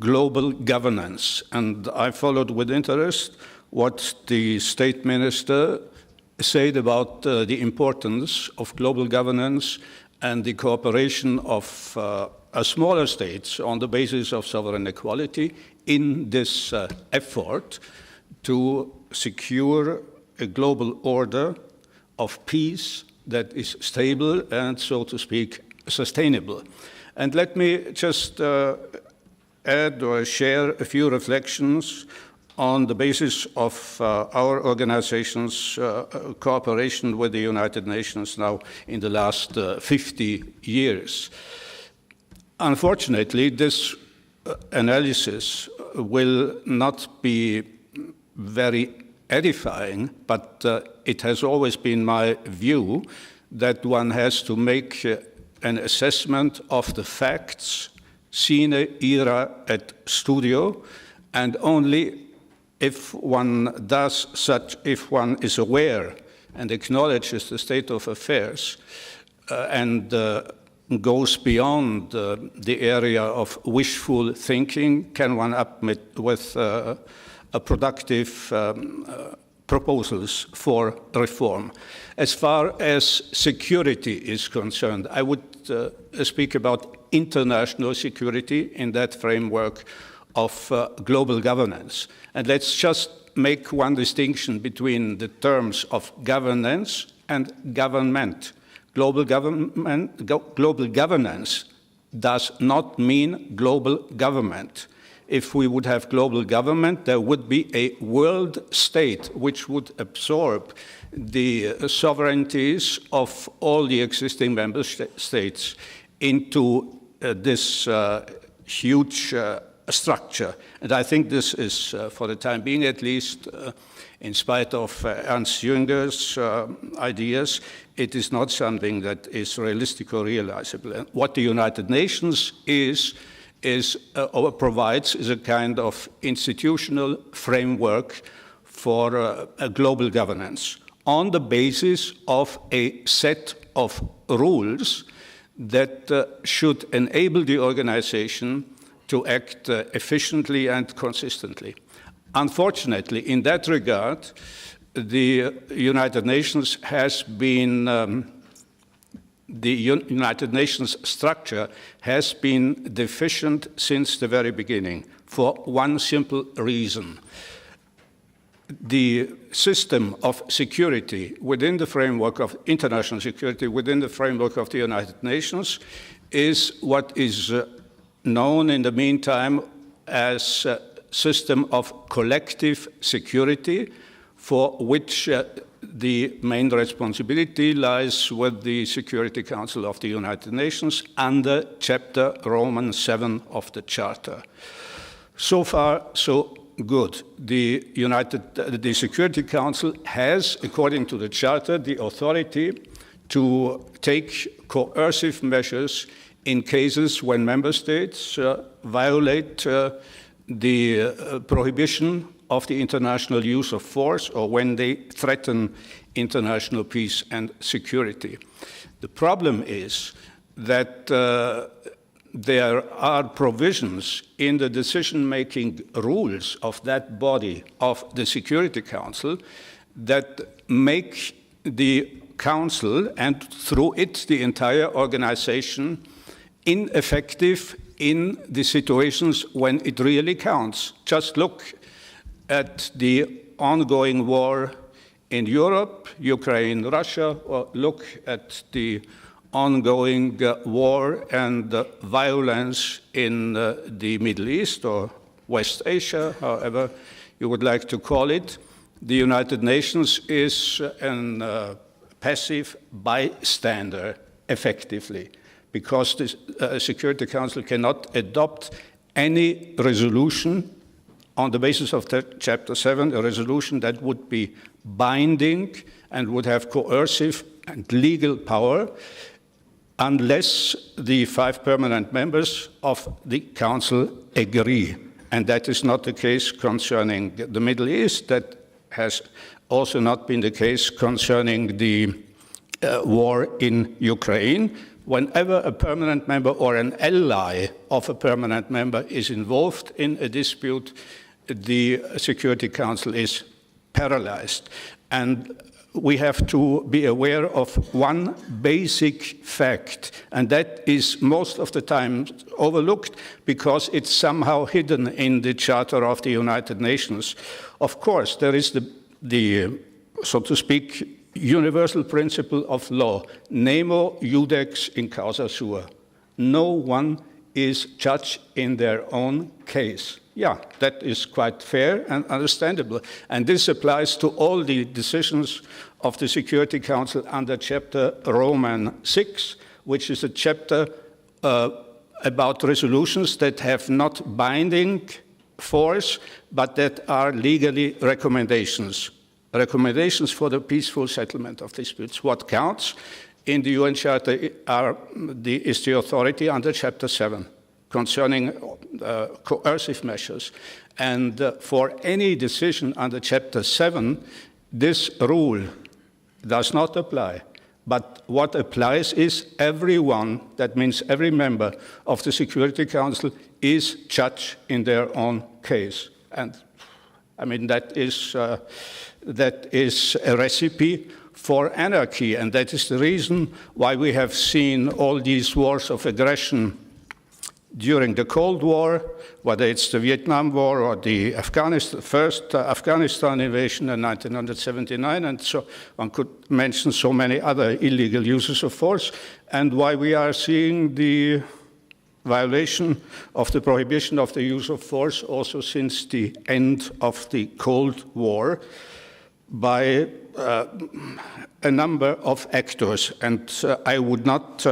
global governance, and I followed with interest what the State Minister said about the importance of global governance and the cooperation of smaller states on the basis of sovereign equality in this effort to secure a global order of peace that is stable and, so to speak, sustainable. And let me just add or share a few reflections on the basis of our organization's cooperation with the United Nations now in the last 50 years. Unfortunately, this analysis will not be very edifying, but it has always been my view that one has to make an assessment of the facts sine ira et studio, and only if one does such, if one is aware and acknowledges the state of affairs and goes beyond the area of wishful thinking, can one admit with productive proposals for reform. As far as security is concerned, I would speak about international security in that framework of global governance. And let's just make one distinction between the terms of governance and government. Global governance does not mean global government. If we would have global government, there would be a world state which would absorb the sovereignties of all the existing member states into this huge structure. And I think this is, for the time being at least, in spite of Ernst Jünger's ideas, it is not something that is realistic or realizable. And what the United Nations provides is a kind of institutional framework for a global governance on the basis of a set of rules that should enable the organization to act efficiently and consistently. Unfortunately, in that regard, the United Nations has been the United Nations structure has been deficient since the very beginning for one simple reason. The system of security within the framework of international security, within the framework of the United Nations, is what is known in the meantime as a system of collective security, for which the main responsibility lies with the Security Council of the United Nations under Chapter Roman 7 of the Charter. So far, so good. The Security Council has, according to the Charter, the authority to take coercive measures in cases when member states violate the prohibition of the international use of force or when they threaten international peace and security. The problem is that there are provisions in the decision-making rules of that body, of the Security Council, that make the Council, and through it the entire organization, ineffective in the situations when it really counts. Just look at the ongoing war in Europe, Ukraine, Russia, or look at the ongoing war and violence in the Middle East or West Asia, however you would like to call it. The United Nations is a passive bystander, effectively, because the Security Council cannot adopt any resolution on the basis of Chapter 7, a resolution that would be binding and would have coercive and legal power, unless the 5 permanent members of the Council agree. And that is not the case concerning the Middle East. That has also not been the case concerning the war in Ukraine. Whenever a permanent member or an ally of a permanent member is involved in a dispute, the Security Council is paralyzed. And we have to be aware of one basic fact, and that is most of the time overlooked because it's somehow hidden in the Charter of the United Nations. Of course, there is the so to speak, universal principle of law, nemo iudex in causa sua. No one is judge in their own case. Yeah, that is quite fair and understandable. And this applies to all the decisions of the Security Council under Chapter Roman 6, which is a chapter about resolutions that have not binding force, but that are legally recommendations. Recommendations for the peaceful settlement of disputes. What counts in the UN Charter is the authority under Chapter 7 concerning coercive measures. And for any decision under Chapter 7, this rule does not apply. But what applies is everyone, that means every member of the Security Council, is judge in their own case. And I mean, that is a recipe for anarchy, and that is the reason why we have seen all these wars of aggression during the Cold War, whether it's the Vietnam War or the first Afghanistan invasion in 1979, and so one could mention so many other illegal uses of force, and why we are seeing the violation of the prohibition of the use of force also since the end of the Cold War by a number of actors. And I would not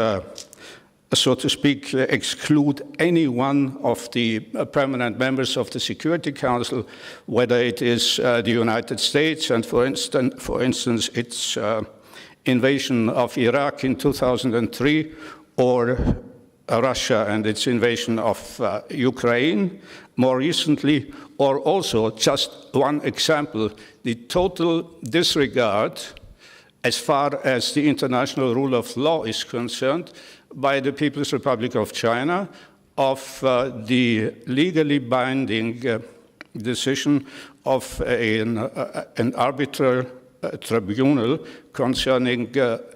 so to speak, exclude any one of the permanent members of the Security Council, whether it is the United States and, for instance, its invasion of Iraq in 2003, or Russia and its invasion of Ukraine more recently, or also, just one example, the total disregard as far as the international rule of law is concerned by the People's Republic of China of the legally binding decision of an arbitral tribunal concerning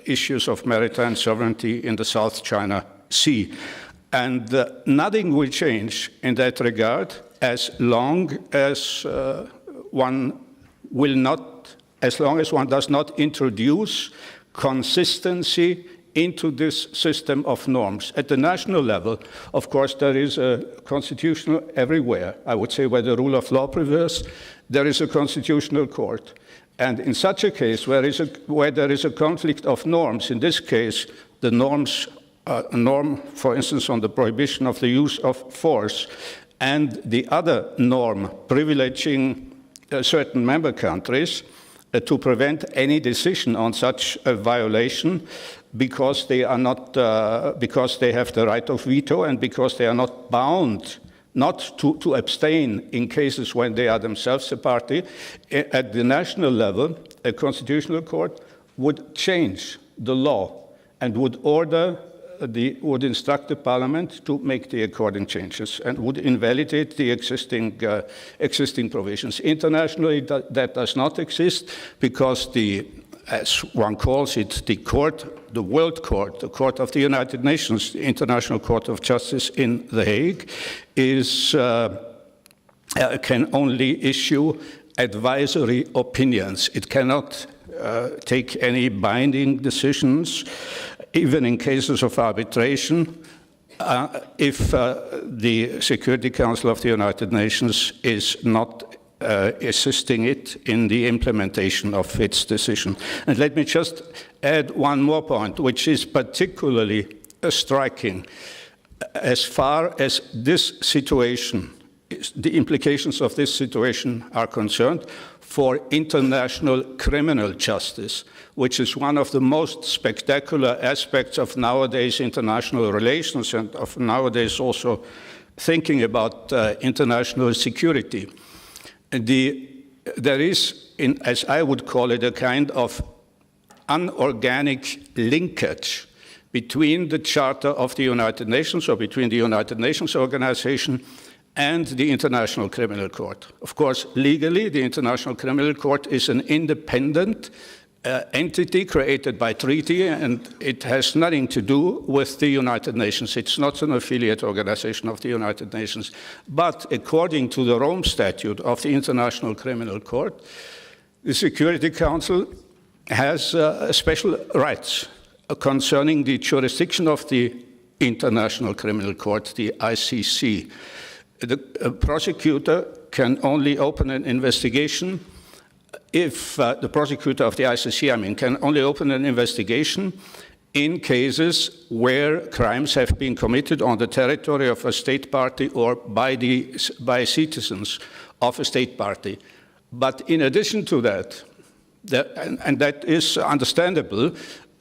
issues of maritime sovereignty in the South China Sea. And nothing will change in that regard as long as one does not introduce consistency into this system of norms. At the national level, of course, there is a constitutional everywhere. I would say where the rule of law prevails, there is a constitutional court. And in such a case where there is a conflict of norms, in this case, the norm, for instance, on the prohibition of the use of force, and the other norm privileging certain member countries to prevent any decision on such a violation because they are not, because they have the right of veto and because they are not bound not to abstain in cases when they are themselves a party. At the national level, a constitutional court would change the law and would instruct the parliament to make the according changes and would invalidate the existing provisions. Internationally, that does not exist because as one calls it, the World Court, the Court of the United Nations, the International Court of Justice in The Hague, can only issue advisory opinions. It cannot take any binding decisions, even in cases of arbitration, if the Security Council of the United Nations is not assisting it in the implementation of its decision. And let me just add one more point, which is particularly striking. As far as this situation, the implications of this situation are concerned, for international criminal justice, which is one of the most spectacular aspects of nowadays international relations and of nowadays also thinking about international security. There is, as I would call it, a kind of unorganic linkage between the Charter of the United Nations, or between the United Nations organization and the International Criminal Court. Of course, legally, the International Criminal Court is an independent entity created by treaty, and it has nothing to do with the United Nations. It's not an affiliate organization of the United Nations. But according to the Rome Statute of the International Criminal Court, the Security Council has special rights concerning the jurisdiction of the International Criminal Court, the ICC. The prosecutor can only open an investigation if the prosecutor of the ICC, can only open an investigation in cases where crimes have been committed on the territory of a state party or by citizens of a state party. But in addition to that, and that is understandable,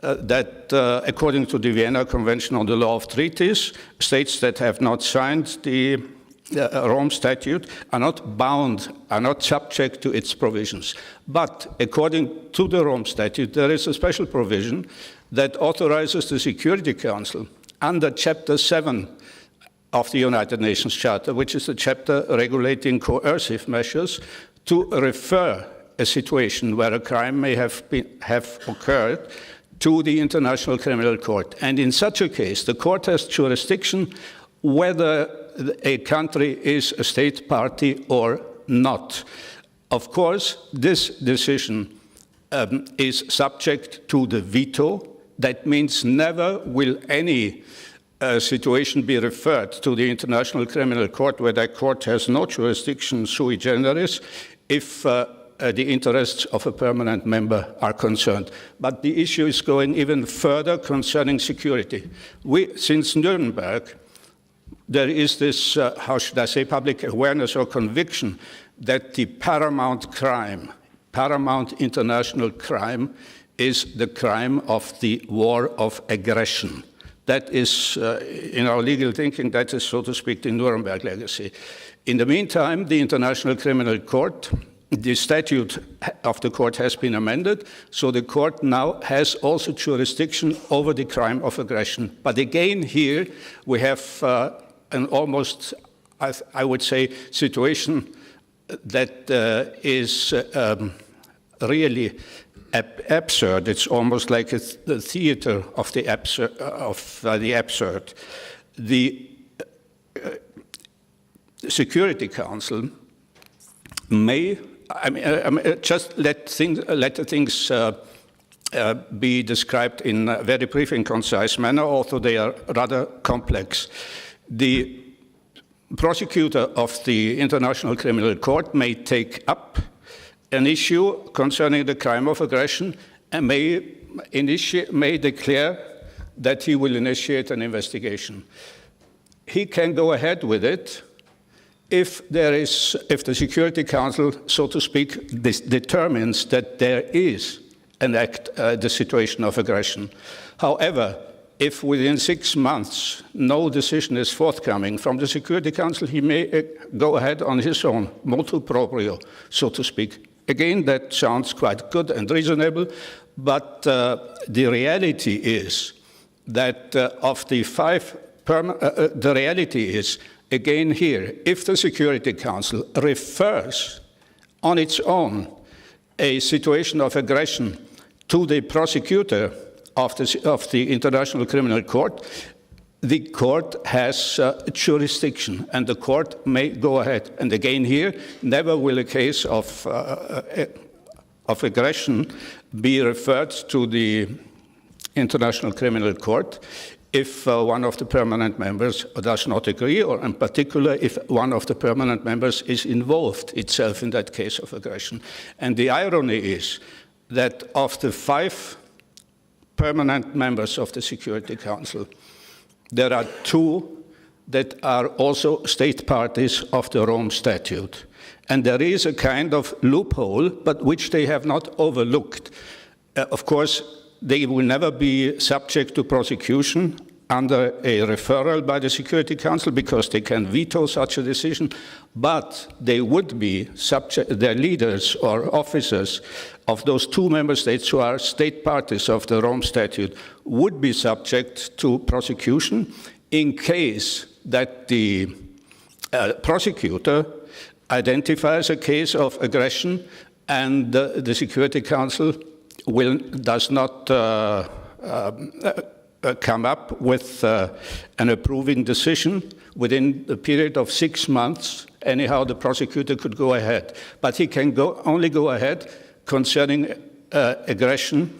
that according to the Vienna Convention on the Law of Treaties, states that have not signed the Rome Statute are not bound, are not subject to its provisions. But according to the Rome Statute, there is a special provision that authorizes the Security Council under Chapter 7 of the United Nations Charter, which is the chapter regulating coercive measures, to refer a situation where a crime may have occurred to the International Criminal Court. And in such a case, the court has jurisdiction whether a country is a state party or not. Of course, this decision is subject to the veto. That means never will any situation be referred to the International Criminal Court, where that court has no jurisdiction sui generis, if the interests of a permanent member are concerned. But the issue is going even further concerning security. Since Nuremberg, there is this, how should I say, public awareness or conviction that the paramount crime, paramount international crime, is the crime of the war of aggression. That is, in our legal thinking, that is, so to speak, the Nuremberg legacy. In the meantime, the International Criminal Court, the statute of the court has been amended, so the court now has also jurisdiction over the crime of aggression. But again, here we have an almost, I would say, situation that is really absurd. It's almost like the theater of the absurd. The Security Council may, just let the things be described in a very brief and concise manner, although they are rather complex. The prosecutor of the International Criminal Court may take up an issue concerning the crime of aggression and may declare that he will initiate an investigation. He can go ahead with it if the Security Council, so to speak, determines that there is the situation of aggression. However, if within 6 months no decision is forthcoming from the Security Council, he may go ahead on his own, motu proprio, so to speak. Again, that sounds quite good and reasonable, but the reality is that of the the reality is, again here, if the Security Council refers on its own a situation of aggression to the prosecutor of the International Criminal Court, the court has jurisdiction, and the court may go ahead. And again here, never will a case of aggression be referred to the International Criminal Court if one of the permanent members does not agree, or in particular if one of the permanent members is involved itself in that case of aggression. And the irony is that of the 5 permanent members of the Security Council, there are 2 that are also state parties of the Rome Statute. And there is a kind of loophole, but which they have not overlooked. Of course, they will never be subject to prosecution under a referral by the Security Council because they can veto such a decision, but they would be subject, their leaders or officers of those 2 member states who are state parties of the Rome Statute would be subject to prosecution in case that the prosecutor identifies a case of aggression and the Security Council does not come up with an approving decision within the period of 6 months. Anyhow, the prosecutor could go ahead. But he can only go ahead concerning aggression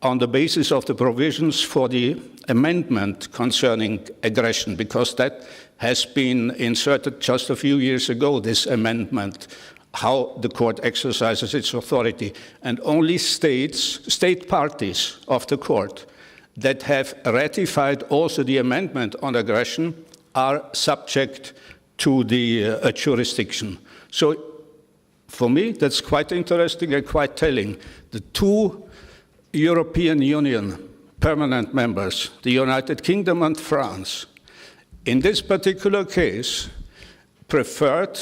on the basis of the provisions for the amendment concerning aggression, because that has been inserted just a few years ago, this amendment, how the court exercises its authority. And only state parties of the court that have ratified also the amendment on aggression are subject to the jurisdiction. So for me, that's quite interesting and quite telling. The 2 European Union permanent members, the United Kingdom and France, in this particular case, preferred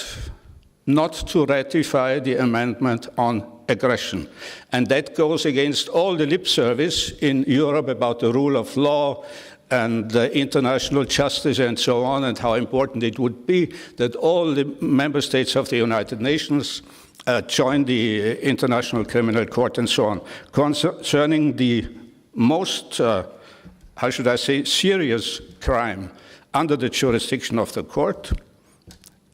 not to ratify the amendment on aggression. And that goes against all the lip service in Europe about the rule of law and international justice and so on, and how important it would be that all the member states of the United Nations join the International Criminal Court and so on. Concerning the most, how should I say, serious crime under the jurisdiction of the court,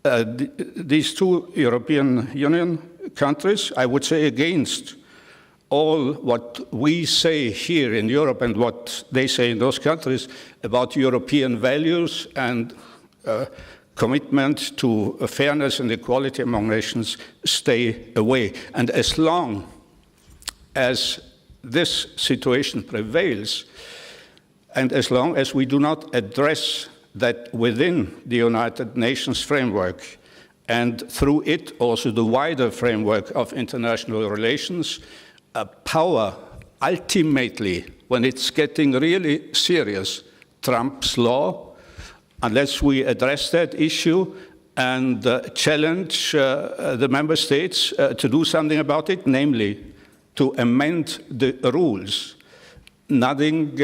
these 2 European Union countries, I would say against all what we say here in Europe and what they say in those countries about European values and commitment to fairness and equality among nations, stay away. And as long as this situation prevails, and as long as we do not address that within the United Nations framework, and through it also the wider framework of international relations, power ultimately, when it's getting really serious, trumps law. Unless we address that issue and challenge the member states to do something about it, namely to amend the rules, nothing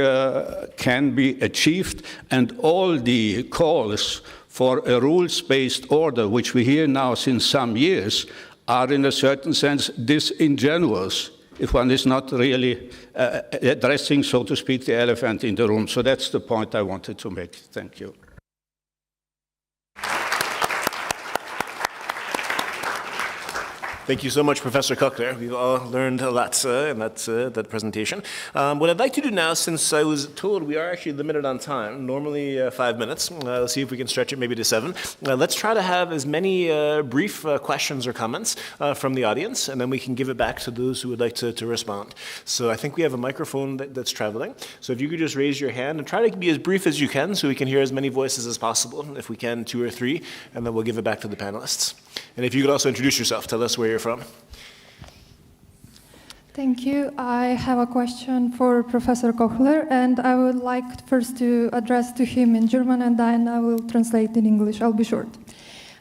can be achieved, and all the calls for a rules-based order, which we hear now since some years, are in a certain sense disingenuous if one is not really addressing, so to speak, the elephant in the room. So that's the point I wanted to make. Thank you. Thank you so much, Professor Köchler. We've all learned a lot in that presentation. What I'd like to do now, since I was told we are actually limited on time, normally 5 minutes, let's see if we can stretch it maybe to 7. Let's try to have as many brief questions or comments from the audience, and then we can give it back to those who would like to respond. So I think we have a microphone that's traveling. So if you could just raise your hand and try to be as brief as you can so we can hear as many voices as possible, if we can, 2 or 3, and then we'll give it back to the panelists. And if you could also introduce yourself, tell us where you're from. Thank you. I have a question for Professor Köchler, and I would like first to address to him in German, and then I will translate in English. I'll be short.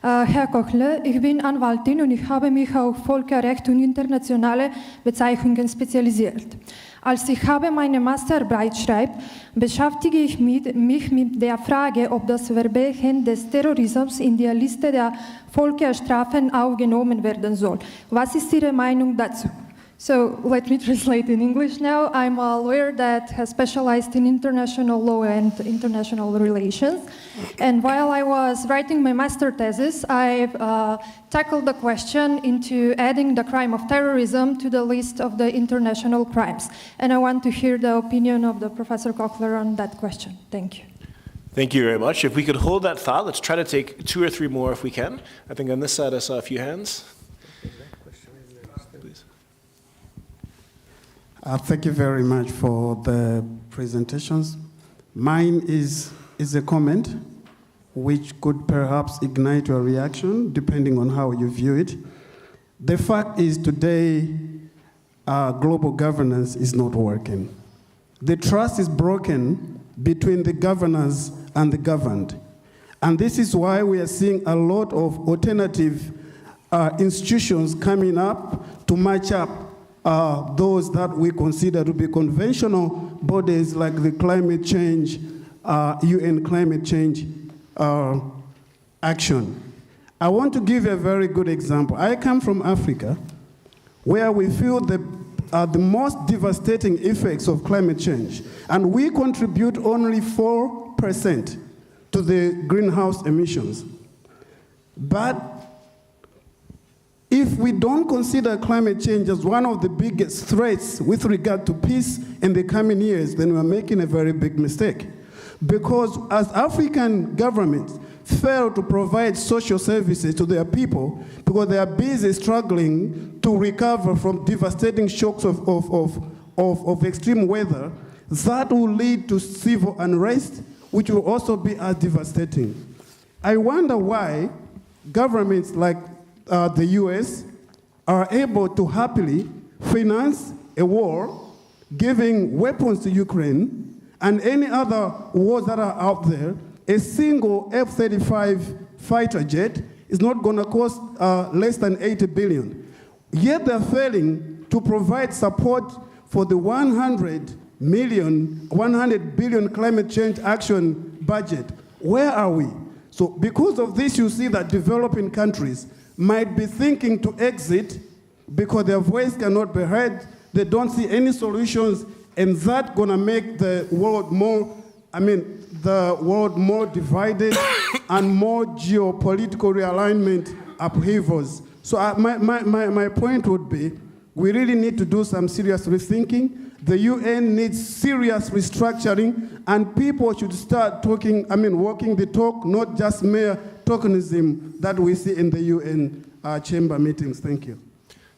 Herr Köchler, ich bin Anwältin und ich habe mich auf Völkerrecht und internationale Bezeichnungen spezialisiert. Als ich meine Masterarbeit schreibe, beschäftige ich mich mit der Frage, ob das Verbrechen des Terrorismus in die Liste der Völkerstrafen aufgenommen werden soll. Was ist Ihre Meinung dazu? So let me translate in English now. I'm a lawyer that has specialized in international law and international relations. And while I was writing my master thesis, I've tackled the question into adding the crime of terrorism to the list of the international crimes. And I want to hear the opinion of the Professor Köchler on that question. Thank you. Thank you very much. If we could hold that thought, let's try to take 2 or 3 more if we can. I think on this side I saw a few hands. Thank you very much for the presentations. Mine is a comment which could perhaps ignite your reaction, depending on how you view it. The fact is today, global governance is not working. The trust is broken between the governors and the governed. And this is why we are seeing a lot of alternative institutions coming up to match up those that we consider to be conventional bodies like the climate change, UN climate change action. I want to give a very good example. I come from Africa, where we feel the most devastating effects of climate change, and we contribute only 4% to the greenhouse emissions. But if we don't consider climate change as one of the biggest threats with regard to peace in the coming years, then we're making a very big mistake. Because as African governments fail to provide social services to their people, because they are busy struggling to recover from devastating shocks of extreme weather, that will lead to civil unrest, which will also be as devastating. I wonder why governments like the US are able to happily finance a war, giving weapons to Ukraine and any other wars that are out there. A single F-35 fighter jet is not going to cost less than 80 billion. Yet they're failing to provide support for the 100 billion climate change action budget. Where are we? So because of this, you see that developing countries might be thinking to exit because their voice cannot be heard, they don't see any solutions, and that's gonna make the world more divided and more geopolitical realignment upheavals. So my point would be, we really need to do some serious rethinking. The UN needs serious restructuring, and people should start walking the talk, not just mere tokenism that we see in the UN chamber meetings. Thank you.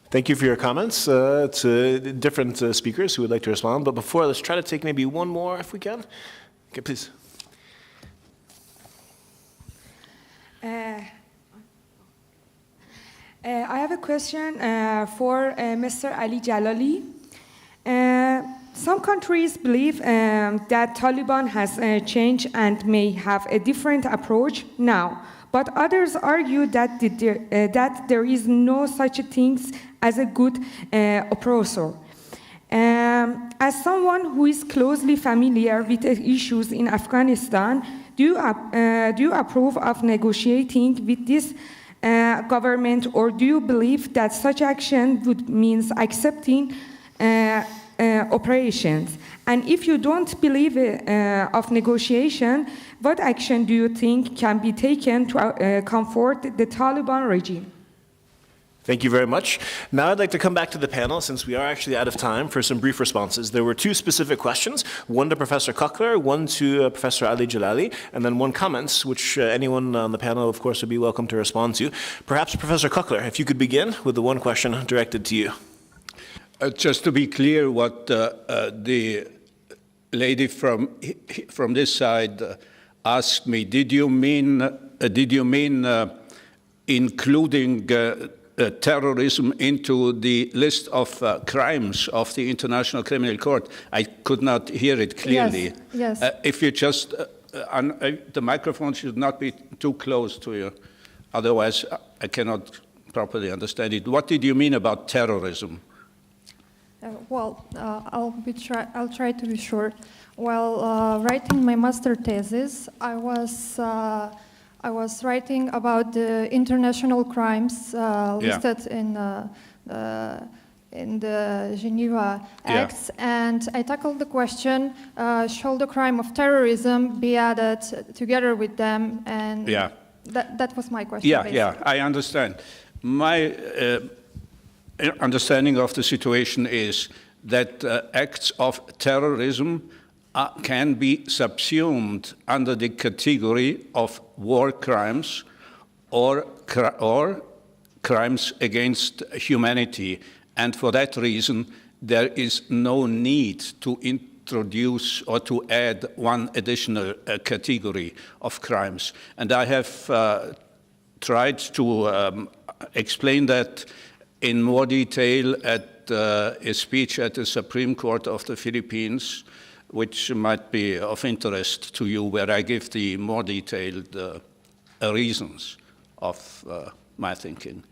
Thank you for your comments to different speakers who would like to respond. But before, let's try to take maybe 1 more if we can. Okay, please. I have a question for Mr. Ali Jalali. Some countries believe that Taliban has changed and may have a different approach now, but others argue that there is no such a thing as a good oppressor. As someone who is closely familiar with the issues in Afghanistan, do you approve of negotiating with this government, or do you believe that such action would mean accepting operations? And if you don't believe of negotiation, what action do you think can be taken to comfort the Taliban regime? Thank you very much. Now I'd like to come back to the panel, since we are actually out of time, for some brief responses. There were two specific questions, one to Professor Köchler, one to Professor Ali Jalali, and then one comments, which anyone on the panel, of course, would be welcome to respond to. Perhaps Professor Köchler, if you could begin with the one question directed to you. Just to be clear, what the lady from this side asked me, did you mean including terrorism into the list of crimes of the International Criminal Court? I could not hear it clearly. Yes. If you just, the microphone should not be too close to you, otherwise I cannot properly understand it. What did you mean about terrorism? I'll try to be short. While writing my master thesis, I was writing about the international crimes listed in the Geneva Acts, and I tackled the question: shall the crime of terrorism be added together with them? And that was my question. Yeah, I understand. My understanding of the situation is that acts of terrorism can be subsumed under the category of war crimes or crimes against humanity. And for that reason, there is no need to introduce or to add one additional category of crimes. And I have tried to explain that in more detail at a speech at the Supreme Court of the Philippines, which might be of interest to you, where I give the more detailed reasons of my thinking.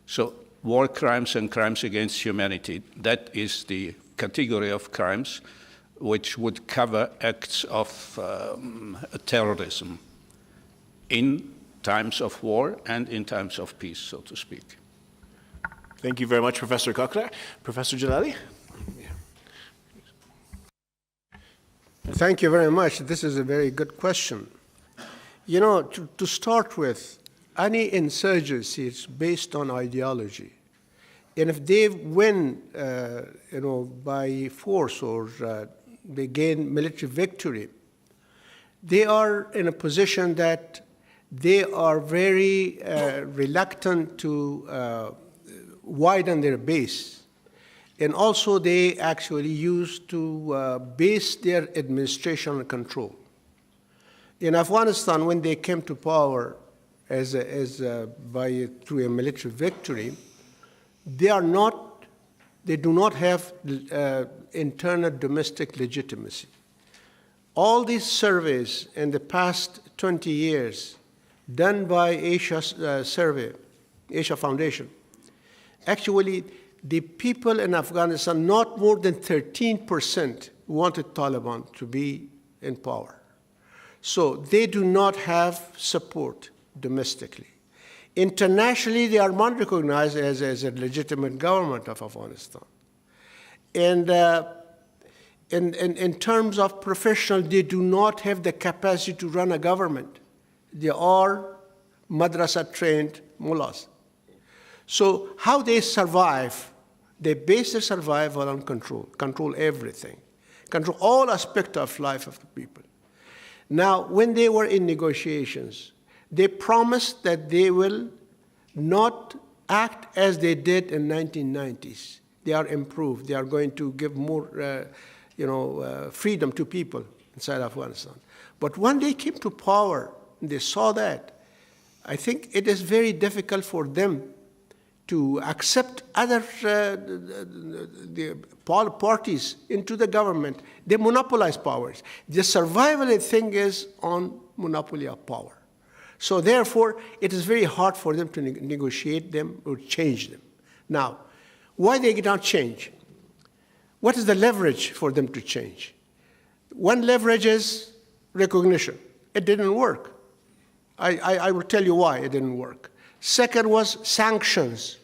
So war crimes and crimes against humanity, that is the category of crimes which would cover acts of terrorism in times of war and in times of peace, so to speak. Thank you very much, Professor Köchler. Professor Jalali? Thank you very much. This is a very good question. You know, to start with, any insurgency is based on ideology. And if they win, by force or they gain military victory, they are in a position that they are very reluctant to widen their base. And also they actually used to base their administration on control. In Afghanistan, when they came to power through a military victory, they do not have internal domestic legitimacy. All these surveys in the past 20 years done by Asia Foundation, actually, the people in Afghanistan, not more than 13% wanted Taliban to be in power. So they do not have support domestically. Internationally, they are not recognized as a legitimate government of Afghanistan. And in terms of professional, they do not have the capacity to run a government. They are madrasa-trained mullahs. So how they survive, they base their survival on control everything, control all aspects of life of the people. Now, when they were in negotiations, they promised that they will not act as they did in 1990s. They are improved. They are going to give more, freedom to people inside Afghanistan. But when they came to power, and they saw that, I think it is very difficult for them to accept other the parties into the government. They monopolize powers. The survival thing is on monopoly of power. So therefore, it is very hard for them to negotiate them or change them. Now, why they cannot change? What is the leverage for them to change? One leverage is recognition. It didn't work. I will tell you why it didn't work. Second was sanctions,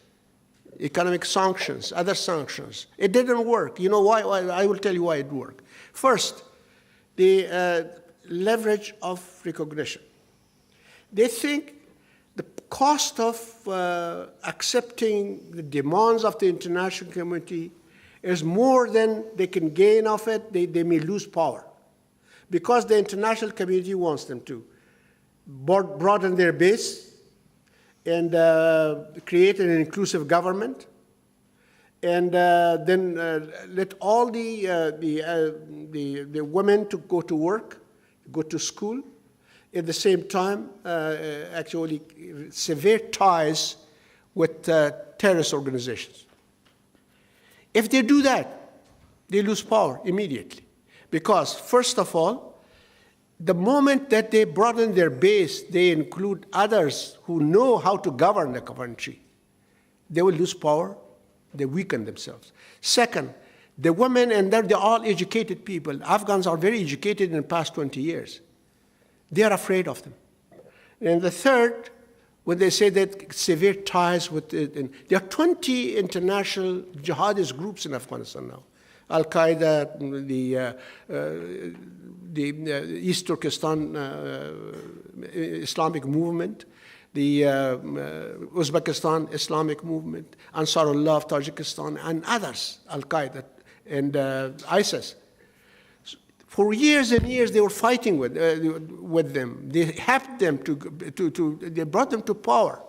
economic sanctions, other sanctions. It didn't work. You know why? I will tell you why it worked. First, the leverage of recognition. They think the cost of accepting the demands of the international community is more than they can gain of it. They may lose power because the international community wants them to broaden their base and create an inclusive government, and then let all the women to go to work, go to school. At the same time, actually severe ties with terrorist organizations. If they do that, they lose power immediately. Because, first of all, the moment that they broaden their base, they include others who know how to govern the country. They will lose power, they weaken themselves. Second, the women, and they're all educated people. Afghans are very educated in the past 20 years. They are afraid of them. And the third, when they say that severe ties with, there are 20 international jihadist groups in Afghanistan now. Al-Qaeda, the East Turkestan Islamic movement, the Uzbekistan Islamic movement, Ansarullah of Tajikistan, and others, Al-Qaeda and ISIS. For years and years, they were fighting with them. They helped them they brought them to power.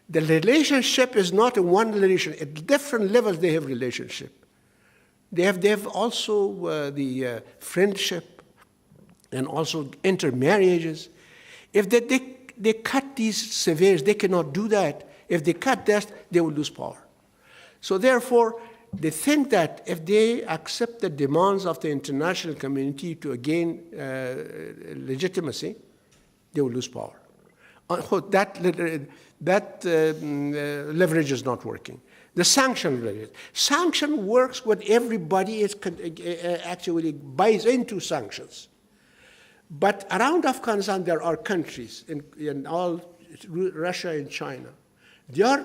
The relationship is not a one relation. At different levels, they have relationship. They have also the friendship and also intermarriages. If they cut these surveys, they cannot do that. If they cut that, they will lose power. So therefore, they think that if they accept the demands of the international community to gain legitimacy, they will lose power. That leverage is not working. The sanction leverage. Sanction works when everybody actually buys into sanctions. But around Afghanistan, there are countries, in all Russia and China. They are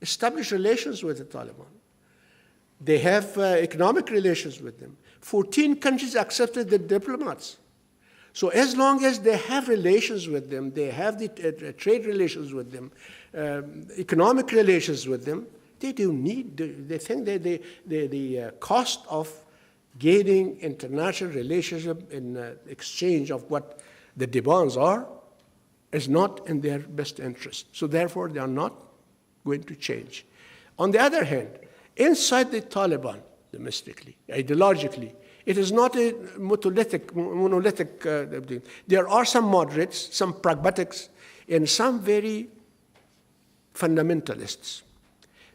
established relations with the Taliban. They have economic relations with them. 14 countries accepted the diplomats. So as long as they have relations with them, they have the trade relations with them, economic relations with them, they don't need, they think that the cost of gaining international relationship in exchange of what the demands are is not in their best interest. So therefore, they are not going to change. On the other hand, inside the Taliban, domestically, ideologically, it is not a monolithic thing. There are some moderates, some pragmatics, and some very fundamentalists.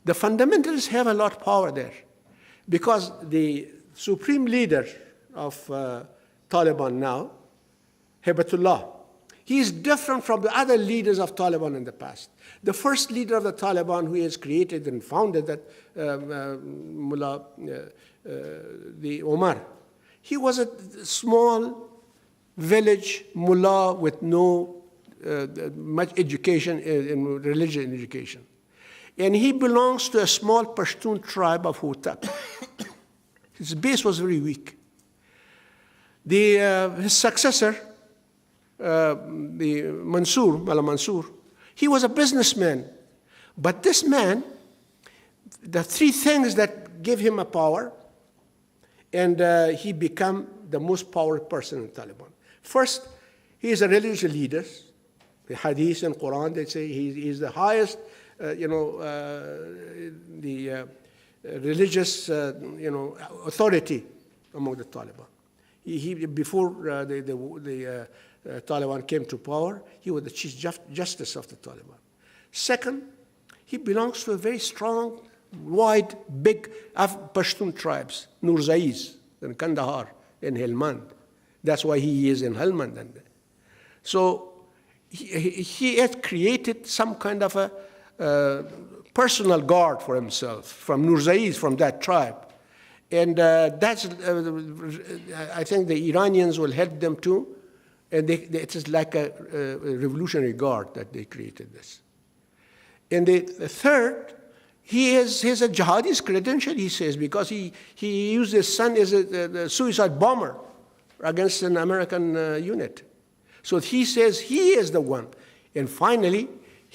The fundamentalists have a lot of power there because the supreme leader of Taliban now, Hibatullah, he is different from the other leaders of Taliban in the past. The first leader of the Taliban who has created and founded that, Mullah the Omar, he was a small village mullah with no much education in religion education. And he belongs to a small Pashtun tribe of Hotak. His base was very weak. His successor, the Mullah Mansour, he was a businessman. But this man, the three things that give him a power, and he became the most powerful person in Taliban. First, he is a religious leader. The Hadith and Quran, they say he is the highest, the religious, authority among the Taliban. Before the Taliban came to power, he was the Chief Justice of the Taliban. Second, he belongs to a very strong, wide, big Pashtun tribes, Nurzais, in Kandahar, in Helmand. That's why he is in Helmand. So he has created some kind of a personal guard for himself from Nurzais, from that tribe. And that's, I think the Iranians will help them too. And it is like a revolutionary guard that they created this. And the third, he has a jihadist credential, he says, because he used his son as a suicide bomber against an American unit. So he says he is the one. And finally,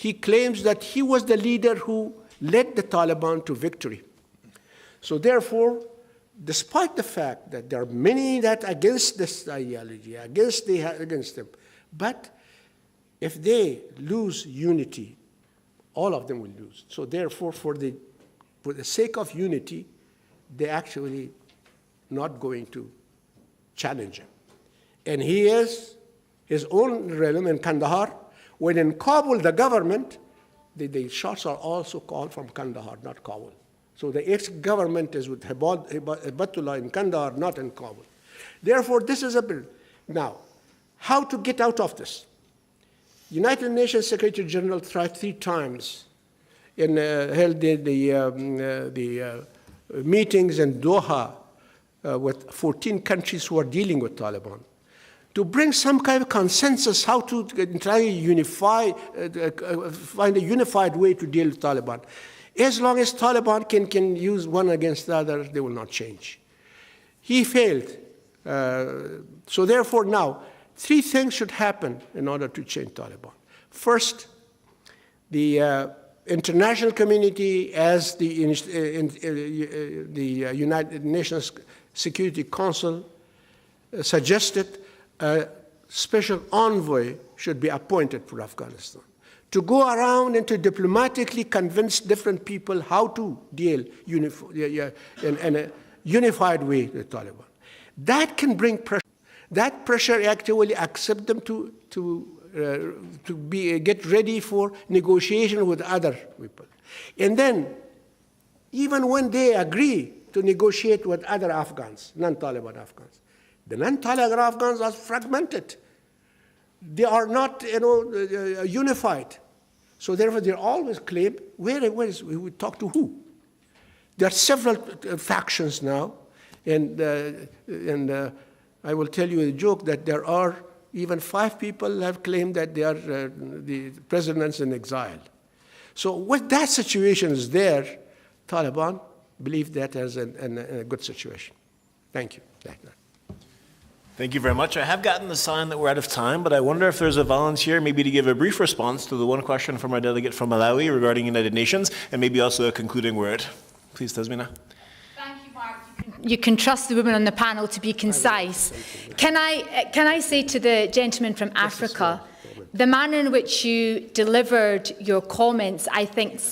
he claims that he was the leader who led the Taliban to victory. So therefore, despite the fact that there are many that against this ideology, against them, but if they lose unity, all of them will lose. So therefore, for the sake of unity, they're actually not going to challenge him. And he is his own realm in Kandahar. When in Kabul, the government, the shots are also called from Kandahar, not Kabul. So the ex-government is with Hibatullah in Kandahar, not in Kabul. Therefore, this is a bill. Now, how to get out of this? United Nations Secretary General tried 3 times and held the meetings in Doha with 14 countries who are dealing with Taliban to bring some kind of consensus how to try to unify, find a unified way to deal with Taliban. As long as Taliban can use one against the other, they will not change. He failed. So therefore now, 3 things should happen in order to change Taliban. First, the international community, as the United Nations Security Council suggested, a special envoy should be appointed for Afghanistan to go around and to diplomatically convince different people how to deal in a unified way with the Taliban. That can bring pressure. That pressure actually accept them to get ready for negotiation with other people. And then, even when they agree to negotiate with other Afghans, non-Taliban Afghans, the non-Taliban Afghans are fragmented. They are not, unified. So therefore, they always claim, we talk to who? There are several factions now, and I will tell you a joke that there are even 5 people have claimed that they are the presidents in exile. So with that situation is there, Taliban believe that as a good situation. Thank you. Thank you very much. I have gotten the sign that we're out of time, but I wonder if there's a volunteer maybe to give a brief response to the one question from our delegate from Malawi regarding United Nations, and maybe also a concluding word. Please, Tasmina. Thank you, Mark. You can trust the women on the panel to be concise. Can I say to the gentleman from Africa, the manner in which you delivered your comments, I think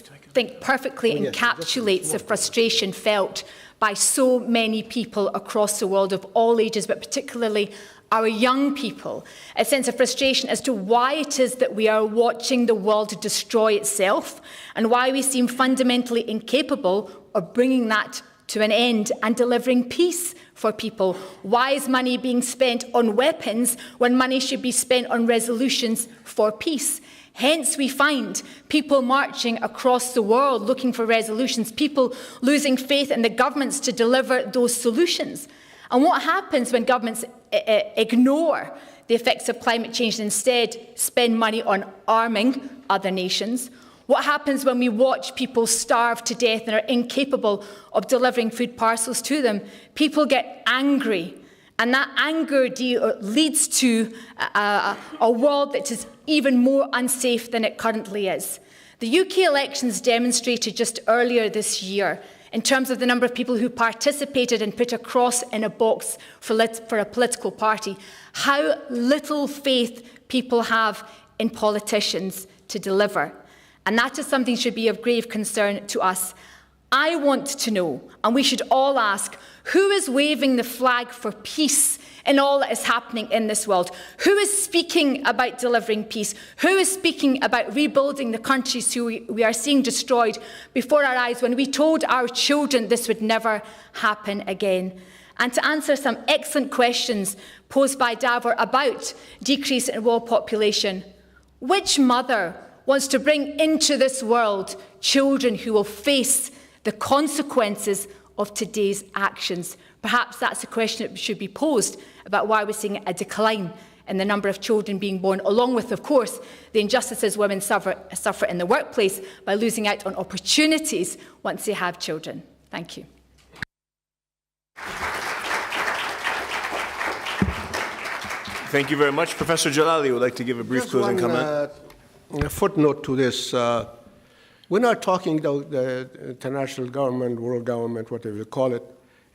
perfectly encapsulates the frustration felt by so many people across the world of all ages, but particularly our young people, a sense of frustration as to why it is that we are watching the world destroy itself and why we seem fundamentally incapable of bringing that to an end and delivering peace for people. Why is money being spent on weapons when money should be spent on resolutions for peace? Hence, we find people marching across the world looking for resolutions, people losing faith in the governments to deliver those solutions. And what happens when governments ignore the effects of climate change and instead spend money on arming other nations? What happens when we watch people starve to death and are incapable of delivering food parcels to them? People get angry. And that anger leads to a world that is even more unsafe than it currently is. The UK elections demonstrated just earlier this year, in terms of the number of people who participated and put a cross in a box for a political party, how little faith people have in politicians to deliver. And that is something that should be of grave concern to us. I want to know, and we should all ask, who is waving the flag for peace in all that is happening in this world? Who is speaking about delivering peace? Who is speaking about rebuilding the countries who we are seeing destroyed before our eyes when we told our children this would never happen again? And to answer some excellent questions posed by Davor about decrease in world population, which mother wants to bring into this world children who will face the consequences of today's actions? Perhaps that's a question that should be posed about why we're seeing a decline in the number of children being born, along with, of course, the injustices women suffer in the workplace by losing out on opportunities once they have children. Thank you. Thank you very much. Professor Jalali would like to give a brief closing comment. a footnote to this. We're not talking about the international government, world government, whatever you call it.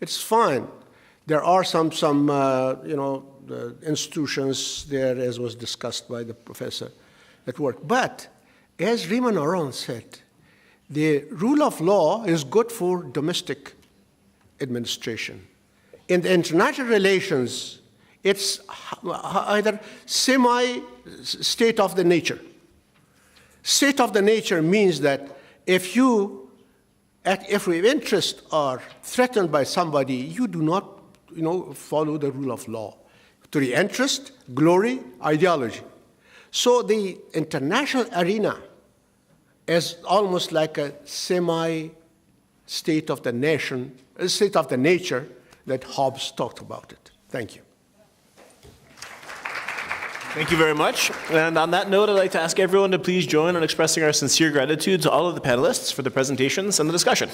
It's fine. There are some the institutions there, as was discussed by the professor, that work. But as Riemann Aron said, the rule of law is good for domestic administration. In the international relations, it's either semi-state of the nature. State of the nature means that if your interests are threatened by somebody, you do not follow the rule of law. To the interest, glory, ideology. So the international arena is almost like a semi-state of the nation, a state of the nature that Hobbes talked about it. Thank you. Thank you very much. And on that note, I'd like to ask everyone to please join in expressing our sincere gratitude to all of the panelists for the presentations and the discussion.